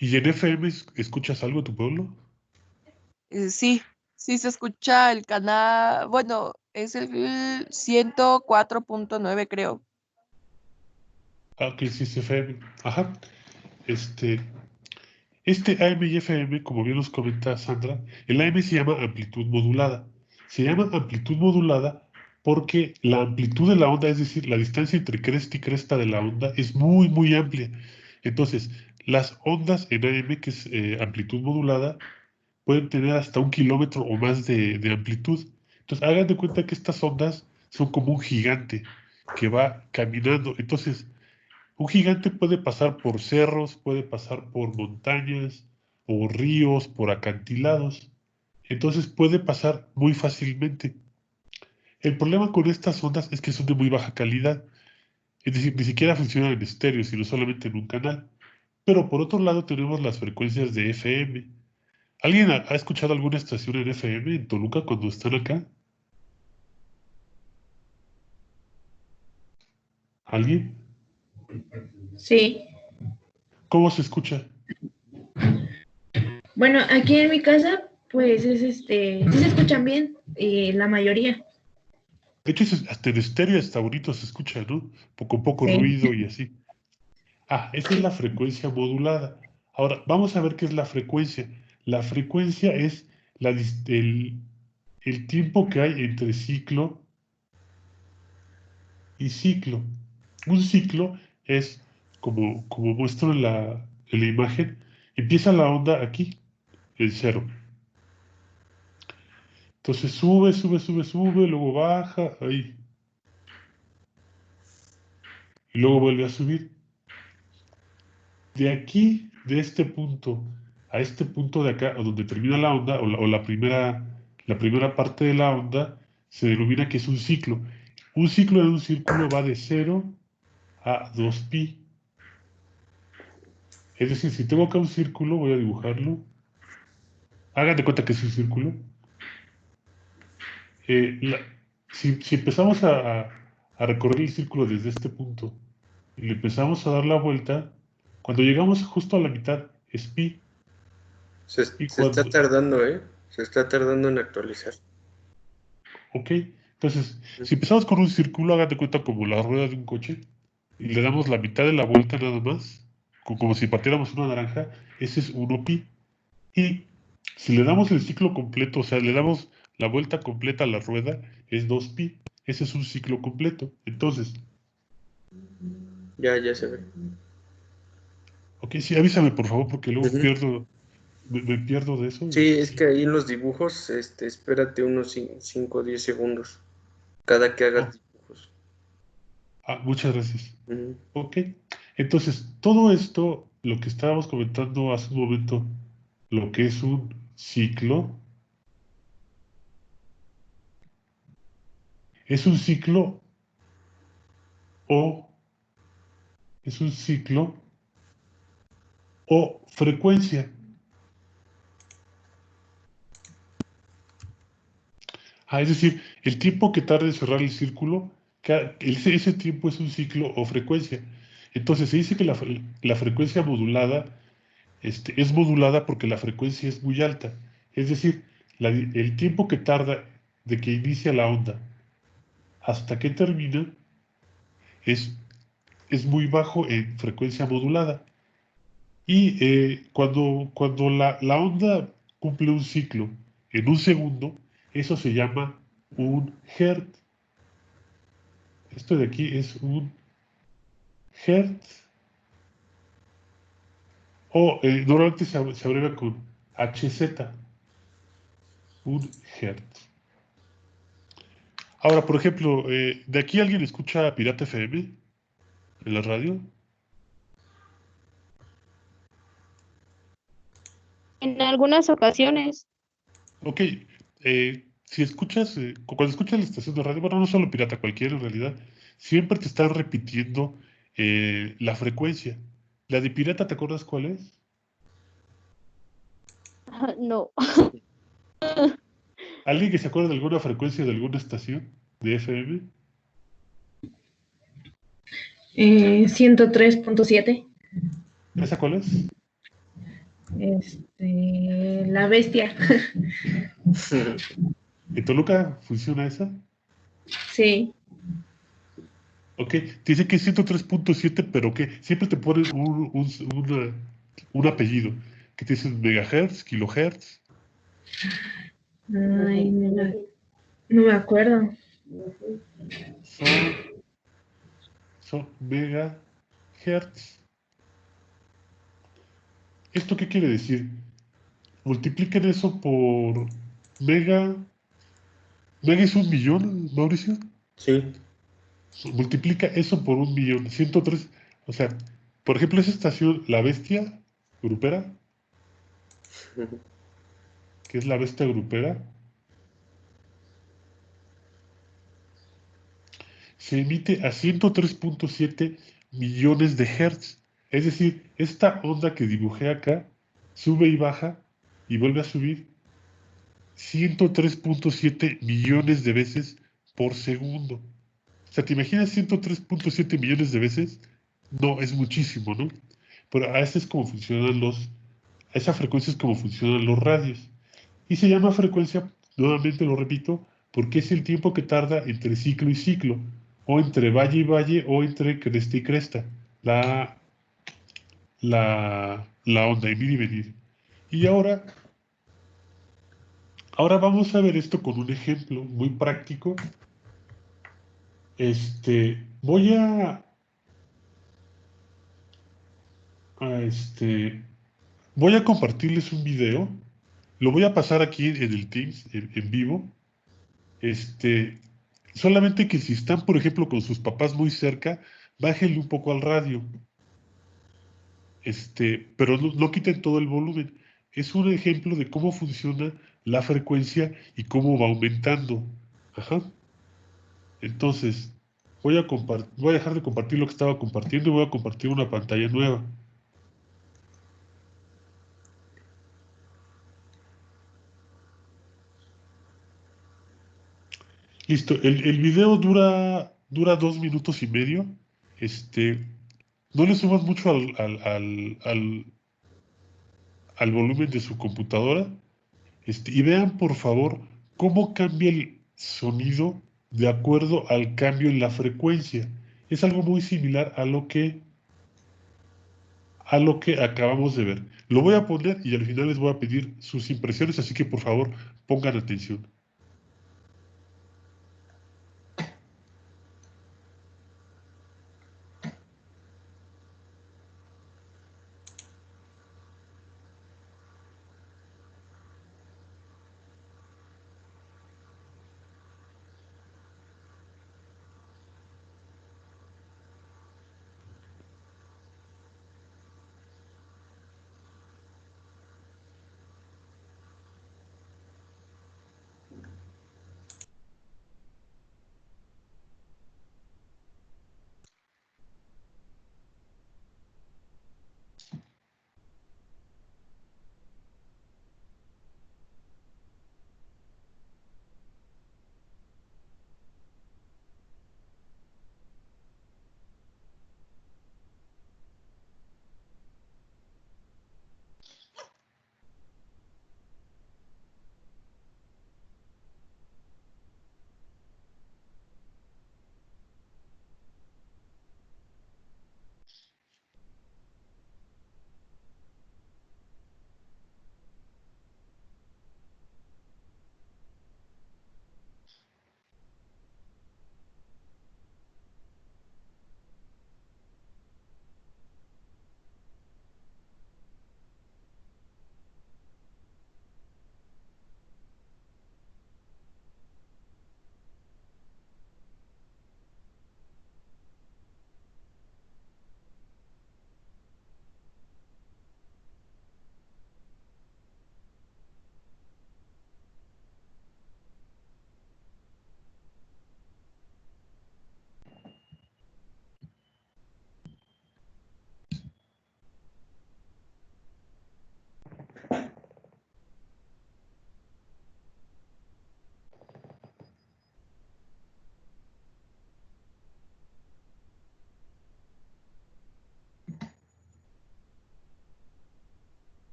S3: ¿Y en FM escuchas algo en tu pueblo?
S2: Sí, sí se escucha el canal, bueno, es el 104.9, creo.
S3: Ah, que sí es FM. Ajá. Este AM y FM, como bien nos comenta Sandra, el AM se llama amplitud modulada. Se llama amplitud modulada porque la amplitud de la onda, es decir, la distancia entre cresta y cresta de la onda, es muy, muy amplia. Entonces, las ondas en AM, que es amplitud modulada, pueden tener hasta 1 kilómetro o más de amplitud. Entonces, hagan de cuenta que estas ondas son como un gigante que va caminando. Entonces, un gigante puede pasar por cerros, puede pasar por montañas, por ríos, por acantilados. Entonces puede pasar muy fácilmente. El problema con estas ondas es que son de muy baja calidad. Es decir, ni siquiera funcionan en estéreo, sino solamente en un canal. Pero por otro lado tenemos las frecuencias de FM. ¿Alguien ha escuchado alguna estación en FM en Toluca cuando están acá? ¿Alguien?
S13: Sí.
S3: ¿Cómo se escucha?
S13: Bueno, aquí en mi casa, pues sí se escuchan bien, la mayoría.
S3: De hecho, hasta en estéreo, hasta bonito se escucha, ¿no? Poco
S13: Sí.
S3: ruido y así. Ah, esa es la frecuencia modulada. Ahora, vamos a ver qué es la frecuencia. La frecuencia es el tiempo que hay entre ciclo y ciclo. Un ciclo es, como muestro en la imagen, empieza la onda aquí, en cero. Entonces sube, luego baja, ahí. Y luego vuelve a subir. De aquí, de este punto a este punto de acá, o donde termina la onda, o la primera parte de la onda, se denomina que es un ciclo. Un ciclo en un círculo va de 0 a 2pi. Es decir, si tengo acá un círculo, voy a dibujarlo. Hagan de cuenta que es un círculo. Si empezamos a recorrer el círculo desde este punto y le empezamos a dar la vuelta, cuando llegamos justo a la mitad es pi.
S1: Se está tardando, ¿eh? Se está tardando en actualizar.
S3: Ok, entonces, si empezamos con un círculo, hágate cuenta como la rueda de un coche, y le damos la mitad de la vuelta nada más, como si partiéramos una naranja, ese es 1pi. Y si le damos el ciclo completo, o sea, le damos la vuelta completa a la rueda, es 2pi. Ese es un ciclo completo. Entonces,
S1: Ya se ve.
S3: ok, sí, avísame por favor, porque luego me pierdo de eso.
S1: Sí, es que ahí en los dibujos, espérate unos 5 o 10 segundos cada que hagas dibujos.
S3: Muchas gracias. Ok, entonces, todo esto, lo que estábamos comentando hace un momento, lo que es un ciclo, es un ciclo o es un ciclo o frecuencia. Es decir, el tiempo que tarda en cerrar el círculo, ese tiempo es un ciclo o frecuencia. Entonces se dice que la frecuencia modulada es modulada porque la frecuencia es muy alta. Es decir, el tiempo que tarda de que inicia la onda hasta que termina es, es muy bajo en frecuencia modulada. Y cuando la onda cumple un ciclo en un segundo, eso se llama un hertz. Esto de aquí es un hertz, o normalmente se abrevia con HZ, un hertz. Ahora, por ejemplo, ¿de aquí alguien escucha Pirata FM en la radio?
S14: En algunas ocasiones.
S3: Ok, si escuchas, cuando escuchas la estación de radio, bueno, no solo Pirata, cualquiera en realidad, siempre te están repitiendo la frecuencia. La de Pirata, ¿te acuerdas cuál es?
S14: No.
S3: ¿Alguien que se acuerda de alguna frecuencia de alguna estación de FM?
S13: 103.7.
S3: ¿Esa cuál es?
S13: La bestia.
S3: ¿En Toluca funciona esa?
S13: Sí.
S3: Ok, dice que es 103.7, pero que siempre te ponen un apellido, que te dicen megahertz, kilohertz.
S13: Ay, no me acuerdo.
S3: Son megahertz. ¿Esto qué quiere decir? Multipliquen eso por mega. ¿Mega es 1.000.000, Mauricio?
S1: Sí.
S3: Multiplica eso por 1.000.000. 103. O sea, por ejemplo, esa estación, La Bestia Grupera, que es La Bestia Grupera, se emite a 103.7 millones de hertz. Es decir, esta onda que dibujé acá sube y baja y vuelve a subir 103.7 millones de veces por segundo. O sea, ¿te imaginas 103.7 millones de veces? No, es muchísimo, ¿no? Pero a esa frecuencia es como funcionan los radios. Y se llama frecuencia, nuevamente lo repito, porque es el tiempo que tarda entre ciclo y ciclo, o entre valle y valle, o entre cresta y cresta, la onda, en ir y venir. Y ahora vamos a ver esto con un ejemplo muy práctico. Voy voy a compartirles un video. Lo voy a pasar aquí en el Teams, en vivo. Solamente que si están, por ejemplo, con sus papás muy cerca, bájenle un poco al radio. Pero no quiten todo el volumen. Es un ejemplo de cómo funciona la frecuencia y cómo va aumentando. Ajá. Entonces, voy a dejar de compartir lo que estaba compartiendo y voy a compartir una pantalla nueva. Listo, el video dura 2 minutos y medio. No le suban mucho al volumen de su computadora. Y vean, por favor, cómo cambia el sonido de acuerdo al cambio en la frecuencia. Es algo muy similar a lo que acabamos de ver. Lo voy a poner y al final les voy a pedir sus impresiones, así que por favor pongan atención.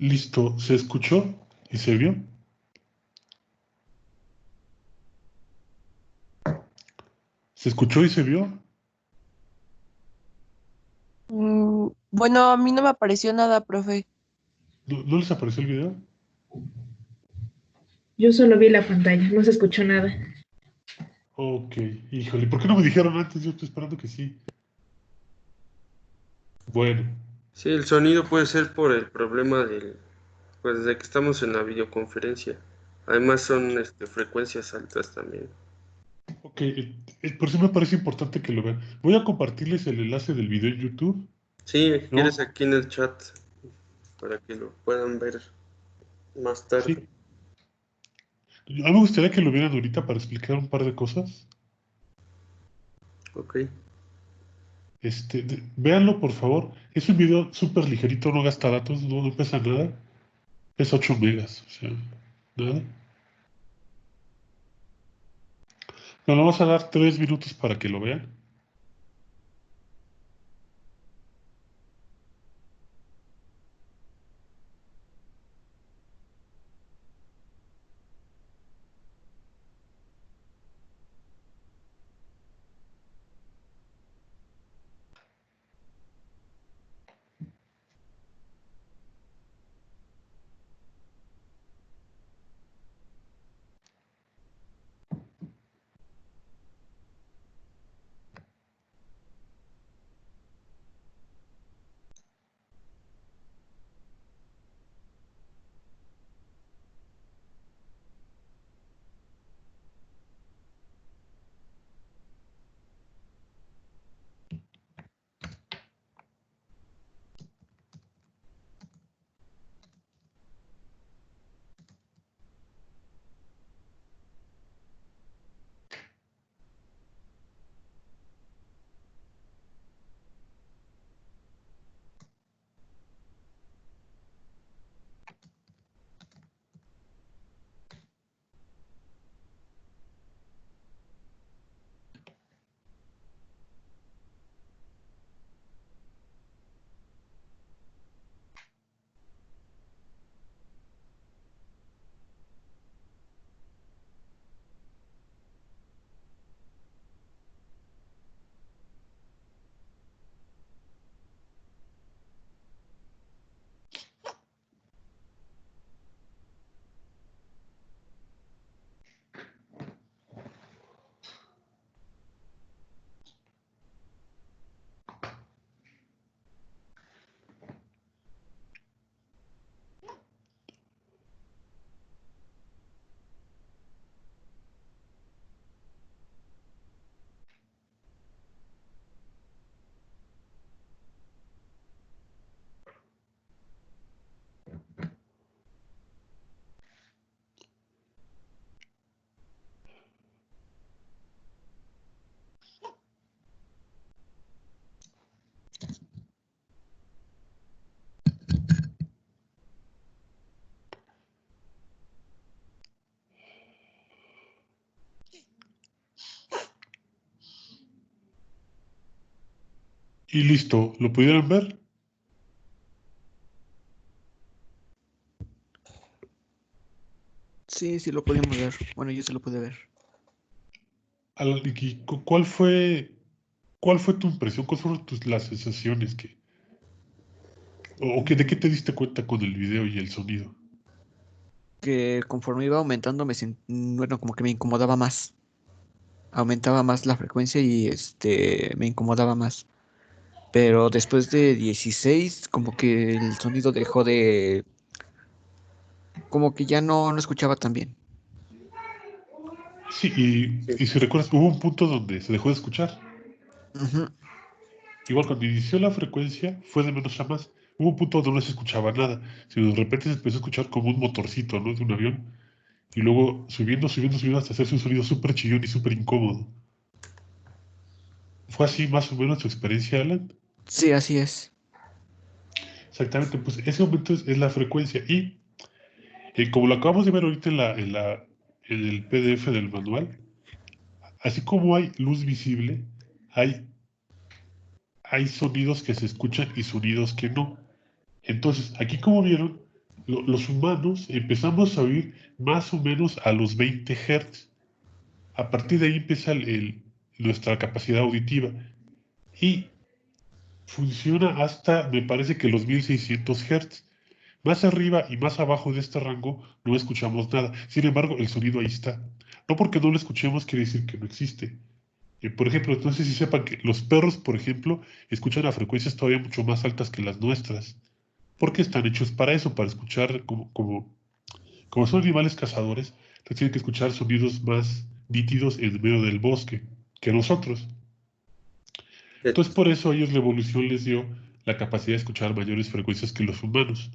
S3: Listo, ¿se escuchó y se vio? ¿Se escuchó y se vio?
S2: Bueno, a mí no me apareció nada, profe.
S3: ¿No les apareció el video?
S13: Yo solo vi la pantalla, no se escuchó nada.
S3: Ok, híjole, ¿por qué no me dijeron antes? Yo estoy esperando que sí. Bueno,
S1: Sí, el sonido puede ser por el problema pues de que estamos en la videoconferencia. Además son frecuencias altas también.
S3: ok, por eso me parece importante que lo vean. Voy a compartirles el enlace del video en YouTube,
S1: Sí,
S3: ¿no?
S1: quieres aquí en el chat para que lo puedan ver más tarde.
S3: Sí. A mí me gustaría que lo vieran ahorita para explicar un par de cosas.
S1: Ok.
S3: Véanlo, por favor. Es un video súper ligerito, no gasta datos, no pesa nada. Pesa 8 megas, o sea, nada. Nos vamos a dar 3 minutos para que lo vean. Y listo, ¿lo pudieron ver?
S5: Sí, sí lo podíamos ver. Bueno, yo se lo pude ver.
S3: Y ¿cuál fue tu impresión? ¿Cuáles fueron las sensaciones de qué te diste cuenta con el video y el sonido?
S5: Que conforme iba aumentando, bueno, como que me incomodaba más. Aumentaba más la frecuencia y me incomodaba más. Pero después de 16, como que el sonido dejó de... Como que ya no escuchaba tan bien.
S3: Sí, y si recuerdas, hubo un punto donde se dejó de escuchar.
S5: Ujú.
S3: Igual cuando inició la frecuencia, fue de menos a más. Hubo un punto donde no se escuchaba nada, sino de repente se empezó a escuchar como un motorcito, ¿no? De un avión. Y luego subiendo hasta hacerse un sonido súper chillón y súper incómodo. ¿Fue así más o menos tu experiencia, Alan?
S5: Sí, así es.
S3: Exactamente, pues ese aumento es la frecuencia. Y como lo acabamos de ver ahorita en el PDF del manual, así como hay luz visible, hay sonidos que se escuchan y sonidos que no. Entonces, aquí como vieron, los humanos empezamos a oír más o menos a los 20 Hz. A partir de ahí empieza nuestra capacidad auditiva. Y funciona hasta, me parece que los 1600 Hz. Más arriba y más abajo de este rango no escuchamos nada. Sin embargo, el sonido ahí está. No porque no lo escuchemos quiere decir que no existe. Por ejemplo, no sé si sepan que los perros, por ejemplo, escuchan a frecuencias todavía mucho más altas que las nuestras. Porque están hechos para eso, para escuchar como son animales cazadores, entonces tienen que escuchar sonidos más nítidos en medio del bosque que nosotros. Entonces, por eso a ellos la evolución les dio la capacidad de escuchar mayores frecuencias que los humanos.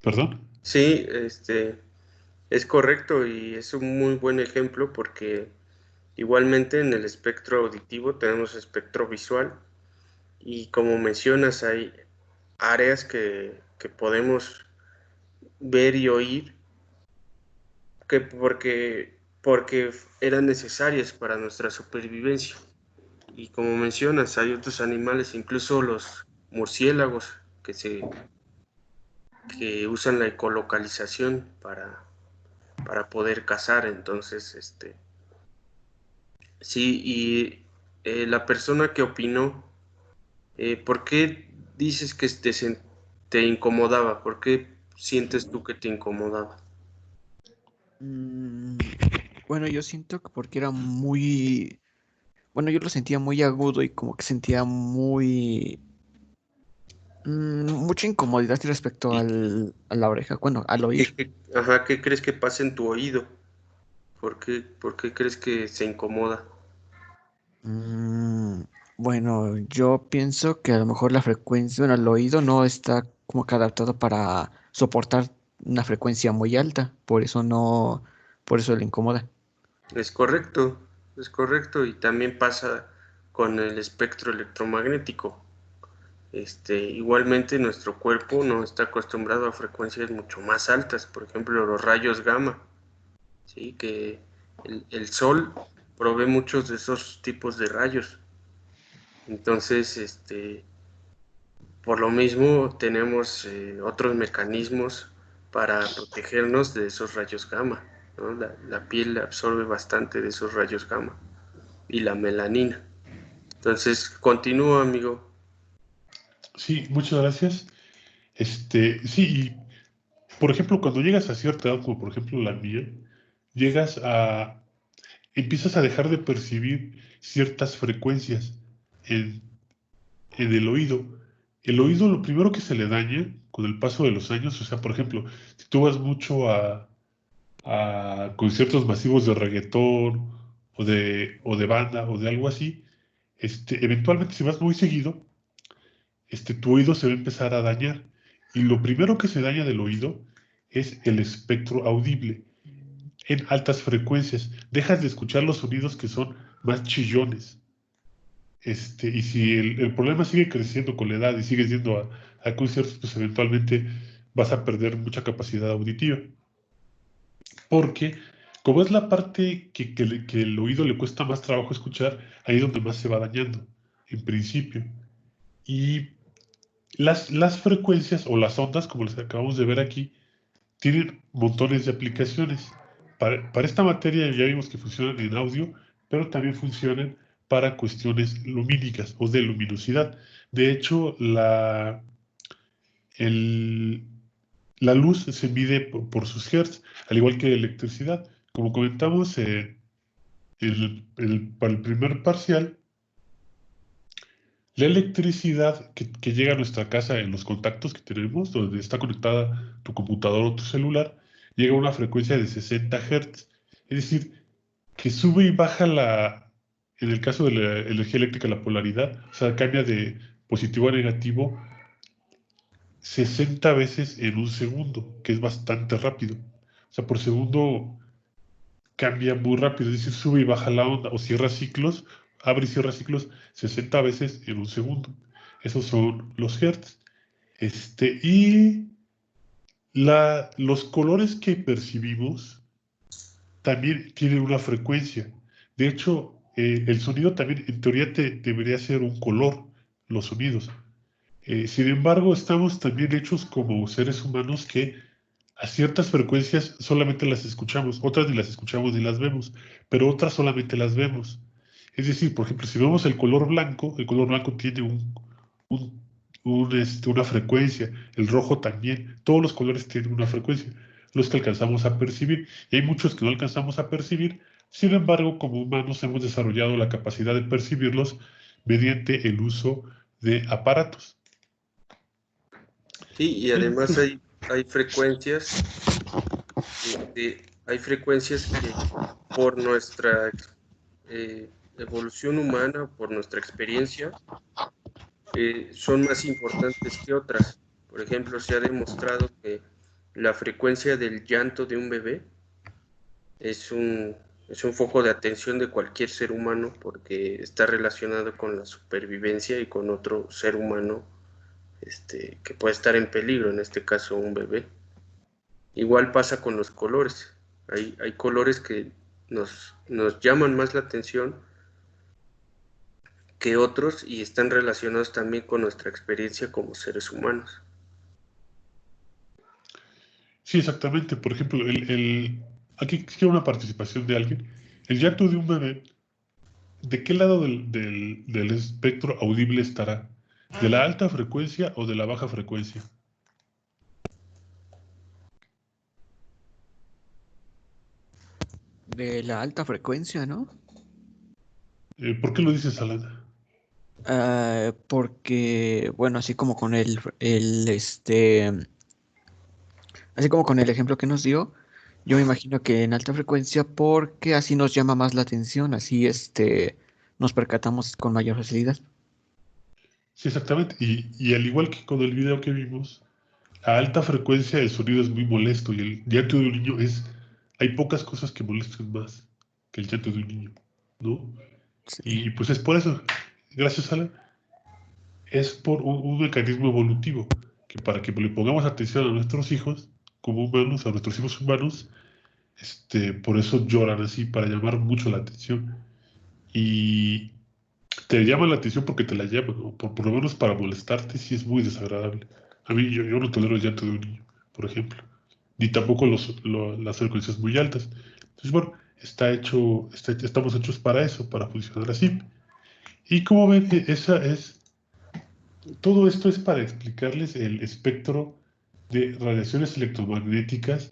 S3: ¿Perdón?
S1: Sí, es correcto y es un muy buen ejemplo porque igualmente en el espectro auditivo tenemos espectro visual y como mencionas hay áreas que podemos ver y oír porque eran necesarias para nuestra supervivencia. Y como mencionas, hay otros animales, incluso los murciélagos, que usan la ecolocalización para poder cazar. Entonces, sí, y la persona que opinó, ¿por qué dices que te incomodaba? ¿Por qué sientes tú que te incomodaba?
S5: Bueno, yo siento que porque era muy... Bueno, yo lo sentía muy agudo y como que sentía mucha incomodidad respecto a la oreja, bueno, al oír.
S1: ¿Qué crees que pasa en tu oído? ¿Por qué crees que se incomoda?
S5: Bueno, yo pienso que a lo mejor la frecuencia, bueno, el oído no está como que adaptado para soportar una frecuencia muy alta, por eso le incomoda.
S1: Es correcto, y también pasa con el espectro electromagnético. Igualmente nuestro cuerpo no está acostumbrado a frecuencias mucho más altas, por ejemplo los rayos gamma, ¿sí? Que el sol provee muchos de esos tipos de rayos. Entonces, por lo mismo tenemos otros mecanismos para protegernos de esos rayos gamma, ¿no? La piel absorbe bastante de esos rayos gamma y la melanina. Entonces, continúa, amigo.
S3: Sí, muchas gracias. Sí, y por ejemplo, cuando llegas a cierta edad, como por ejemplo la mía, empiezas a dejar de percibir ciertas frecuencias en el oído. El oído, lo primero que se le daña con el paso de los años, o sea, por ejemplo, si tú vas mucho a conciertos masivos de reggaetón o de banda o de algo así, eventualmente si vas muy seguido, tu oído se va a empezar a dañar. Y lo primero que se daña del oído es el espectro audible en altas frecuencias. Dejas de escuchar los sonidos que son más chillones. Y si el problema sigue creciendo con la edad y sigues yendo a conciertos, pues eventualmente vas a perder mucha capacidad auditiva. Porque como es la parte que el oído le cuesta más trabajo escuchar, ahí es donde más se va dañando, en principio. Y las frecuencias o las ondas, como les acabamos de ver aquí, tienen montones de aplicaciones. Para esta materia ya vimos que funcionan en audio, pero también funcionan para cuestiones lumínicas o de luminosidad. De hecho, la luz se mide por sus hertz, al igual que la electricidad. Como comentamos para el primer parcial, la electricidad que llega a nuestra casa en los contactos que tenemos, donde está conectada tu computador o tu celular, llega a una frecuencia de 60 Hz. Es decir, que sube y baja en el caso de la energía eléctrica, la polaridad, o sea, cambia de positivo a negativo 60 veces en un segundo, que es bastante rápido. O sea, por segundo cambia muy rápido, es decir, sube y baja la onda, o cierra ciclos, abre y cierra ciclos 60 veces en un segundo. Esos son los hertz. Y los colores que percibimos también tienen una frecuencia. De hecho, el sonido también, en teoría, debería ser un color, los sonidos. Sin embargo, estamos también hechos como seres humanos que a ciertas frecuencias solamente las escuchamos, otras ni las escuchamos ni las vemos, pero otras solamente las vemos. Es decir, por ejemplo, si vemos el color blanco tiene una frecuencia, el rojo también, todos los colores tienen una frecuencia, los que alcanzamos a percibir, y hay muchos que no alcanzamos a percibir. Sin embargo, como humanos hemos desarrollado la capacidad de percibirlos mediante el uso de aparatos.
S1: Sí, y además hay frecuencias, hay frecuencias que por nuestra evolución humana, por nuestra experiencia, son más importantes que otras. Por ejemplo, se ha demostrado que la frecuencia del llanto de un bebé es un foco de atención de cualquier ser humano porque está relacionado con la supervivencia y con otro ser humano que puede estar en peligro, en este caso un bebé. Igual pasa con los colores. Hay colores que nos llaman más la atención que otros y están relacionados también con nuestra experiencia como seres humanos.
S3: Sí, exactamente. Por ejemplo, aquí quiero una participación de alguien. El llanto de un bebé, ¿de qué lado del espectro audible estará? ¿De la alta frecuencia o de la baja frecuencia?
S5: De la alta frecuencia, ¿no?
S3: ¿Por qué lo dices, Alan?
S5: Porque, bueno, así como con así como con el ejemplo que nos dio, yo me imagino que en alta frecuencia, porque así nos llama más la atención, así nos percatamos con mayor facilidad.
S3: Sí, exactamente. Y al igual que con el video que vimos, a alta frecuencia el sonido es muy molesto y el llanto de un niño hay pocas cosas que molesten más que el llanto de un niño, ¿no?
S5: Sí.
S3: Y pues es por eso, gracias, Alan, es por un mecanismo evolutivo, que para que le pongamos atención a nuestros hijos como humanos, a nuestros hijos humanos, por eso lloran así, para llamar mucho la atención. Y te llaman la atención porque te la llaman, ¿no? Por lo menos para molestarte, sí es muy desagradable. A mí, yo no tolero el llanto de un niño, por ejemplo, ni tampoco las frecuencias muy altas. Entonces, bueno, estamos hechos para eso, para funcionar así. Y como ven, todo esto es para explicarles el espectro de radiaciones electromagnéticas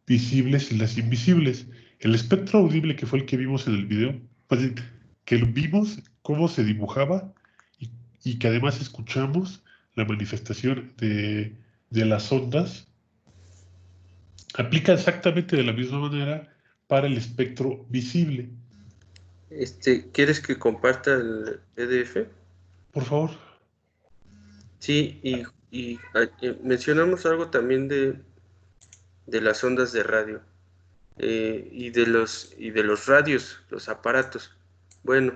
S3: visibles y las invisibles. El espectro audible, que fue el que vimos en el video, pues, que vimos cómo se dibujaba y que además escuchamos la manifestación de las ondas, aplica exactamente de la misma manera para el espectro visible.
S1: ¿Quieres que comparta el PDF?
S3: Por favor.
S1: Sí, y mencionamos algo también de las ondas de radio y de los radios, los aparatos. Bueno,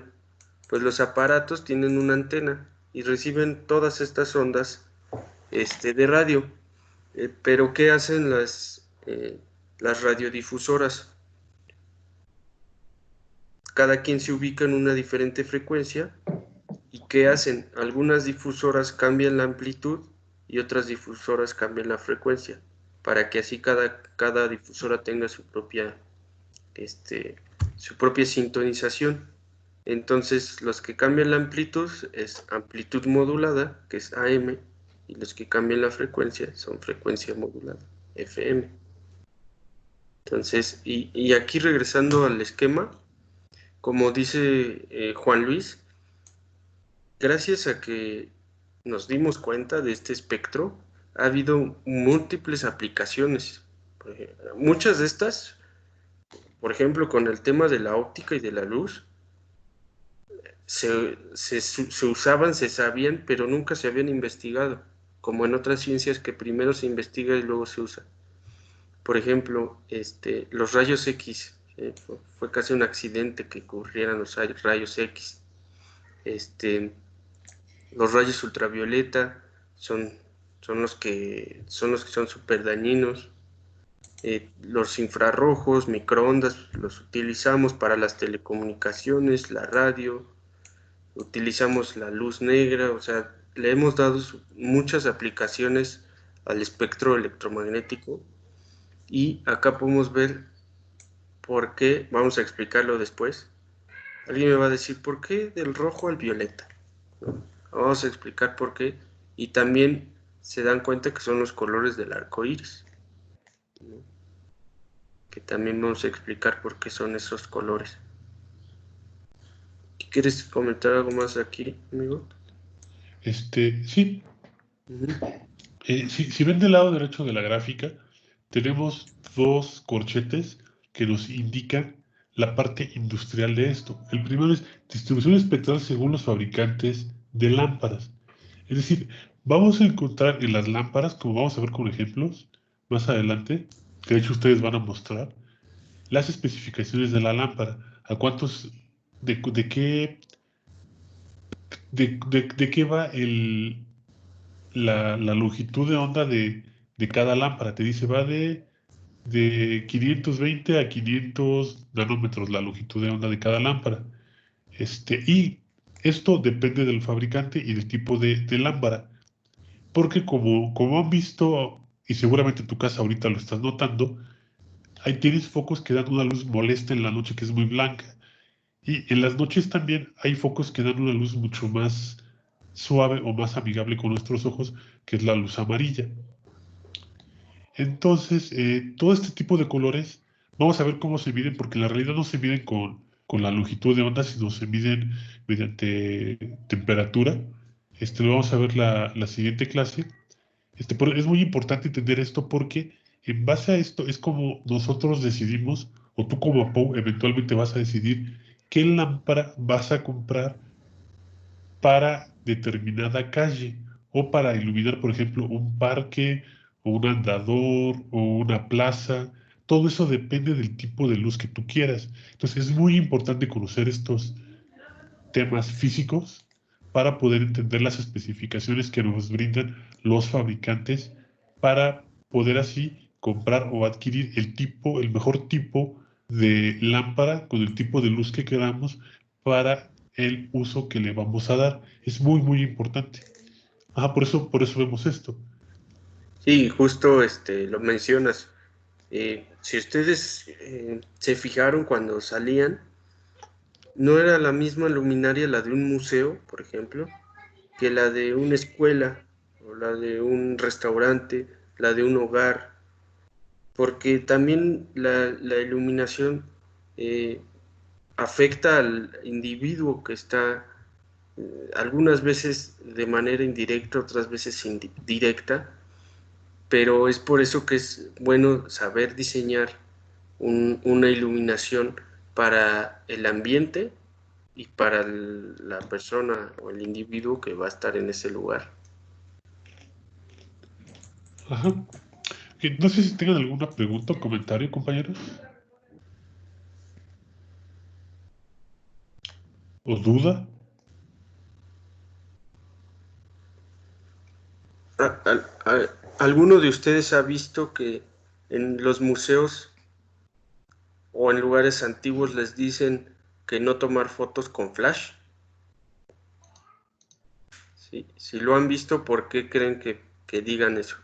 S1: pues los aparatos tienen una antena y reciben todas estas ondas de radio. Pero ¿qué hacen las radiodifusoras? Cada quien se ubica en una diferente frecuencia. ¿Y qué hacen? Algunas difusoras cambian la amplitud y otras difusoras cambian la frecuencia, para que así cada difusora tenga su propia sintonización. Entonces, los que cambian la amplitud es amplitud modulada, que es AM, y los que cambian la frecuencia son frecuencia modulada, FM. Entonces, y aquí regresando al esquema, como dice Juan Luis, gracias a que nos dimos cuenta de este espectro, ha habido múltiples aplicaciones. Muchas de estas, por ejemplo, con el tema de la óptica y de la luz, se usaban, se sabían, pero nunca se habían investigado, como en otras ciencias que primero se investiga y luego se usa. Por ejemplo, los rayos X, fue casi un accidente que ocurrieran los rayos X. Los rayos ultravioleta son los que son súper dañinos. Los infrarrojos, microondas, los utilizamos para las telecomunicaciones, la radio, utilizamos la luz negra, o sea, le hemos dado muchas aplicaciones al espectro electromagnético y acá podemos ver por qué, vamos a explicarlo después. Alguien me va a decir, ¿por qué del rojo al violeta? ¿No? Vamos a explicar por qué. Y también se dan cuenta que son los colores del arco iris, ¿no? Que también vamos a explicar por qué son esos colores. ¿Quieres comentar algo más aquí, amigo?
S3: Sí. Si ven del lado derecho de la gráfica, tenemos dos corchetes que nos indican la parte industrial de esto. El primero es distribución espectral según los fabricantes de lámparas. Es decir, vamos a encontrar en las lámparas, como vamos a ver con ejemplos más adelante, que de hecho ustedes van a mostrar, las especificaciones de la lámpara, a cuántos, de qué va la longitud de onda de cada lámpara. Te dice, va de 520 a 500 nanómetros la longitud de onda de cada lámpara. Y esto depende del fabricante y del tipo de lámpara. Porque como han visto, y seguramente en tu casa ahorita lo estás notando, ahí tienes focos que dan una luz molesta en la noche que es muy blanca. Y en las noches también hay focos que dan una luz mucho más suave o más amigable con nuestros ojos, que es la luz amarilla. Entonces, todo este tipo de colores, vamos a ver cómo se miden, porque en la realidad no se miden con la longitud de onda, sino se miden mediante temperatura. Lo vamos a ver la siguiente clase. Pero es muy importante entender esto porque en base a esto es como nosotros decidimos, o tú como Pau eventualmente vas a decidir qué lámpara vas a comprar para determinada calle o para iluminar, por ejemplo, un parque o un andador o una plaza. Todo eso depende del tipo de luz que tú quieras. Entonces es muy importante conocer estos temas físicos para poder entender las especificaciones que nos brindan los fabricantes para poder así comprar o adquirir el mejor tipo de lámpara con el tipo de luz que queramos para el uso que le vamos a dar. Es muy, muy importante. Por eso vemos esto.
S1: Sí, justo lo mencionas. Si ustedes se fijaron cuando salían, no era la misma luminaria la de un museo, por ejemplo, que la de una escuela, o la de un restaurante, la de un hogar, porque también la iluminación afecta al individuo que está algunas veces de manera indirecta, otras veces directa, pero es por eso que es bueno saber diseñar una iluminación para el ambiente y para la persona o el individuo que va a estar en ese lugar.
S3: Ajá. No sé si tengan alguna pregunta o comentario, compañeros. ¿O duda?
S1: ¿Alguno de ustedes ha visto que en los museos o en lugares antiguos les dicen que no tomar fotos con flash? ¿Sí? Si lo han visto, ¿por qué creen que digan eso?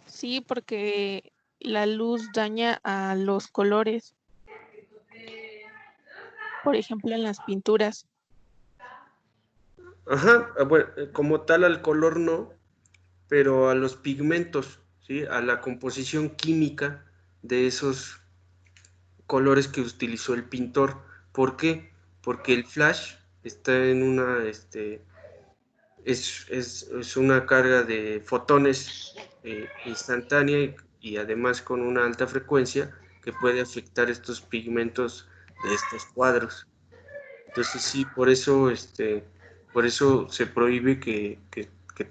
S2: Sí, porque la luz daña a los colores. Por ejemplo, en las pinturas.
S1: Ajá, bueno, como tal al color no, pero a los pigmentos, ¿sí? A la composición química de esos colores que utilizó el pintor. ¿Por qué? Porque el flash está en una, es una carga de fotones instantánea y además con una alta frecuencia que puede afectar estos pigmentos de estos cuadros. Entonces sí, por eso se prohíbe que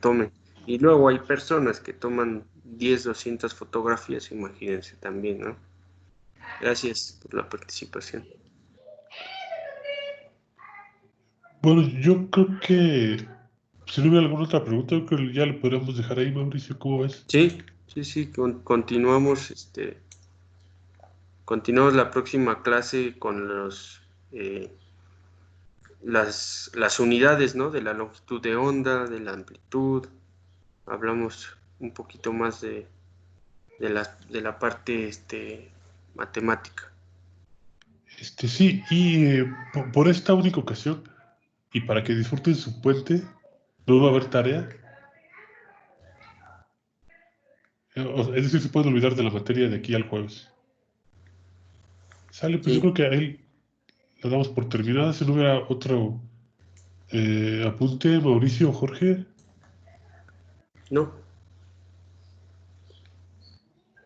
S1: tomen. Y luego hay personas que toman 10, 200 fotografías, imagínense también, ¿no? Gracias por la participación.
S3: Bueno, yo creo que si no hubiera alguna otra pregunta, yo creo que ya lo podríamos dejar ahí, Mauricio, ¿cómo ves?
S1: Sí, continuamos, continuamos la próxima clase con las unidades, ¿no? De la longitud de onda, de la amplitud. Hablamos un poquito más de la parte matemática.
S3: Sí, y por esta única ocasión, y para que disfruten su puente, no va a haber tarea. Es decir, se pueden olvidar de la materia de aquí al jueves. Sale, pues yo creo que ahí la damos por terminada. Si no hubiera otro apunte, Mauricio o Jorge.
S1: No.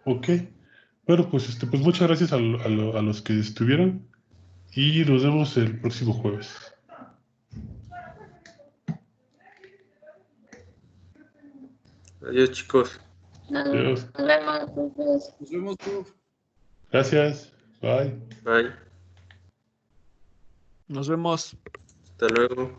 S3: Ok. Bueno, pues, pues muchas gracias a los que estuvieron y nos vemos el próximo jueves.
S1: Adiós, chicos.
S3: Adiós.
S14: Nos vemos.
S9: Nos vemos, prof.
S3: Gracias. Bye.
S1: Bye.
S5: Nos vemos.
S1: Hasta luego.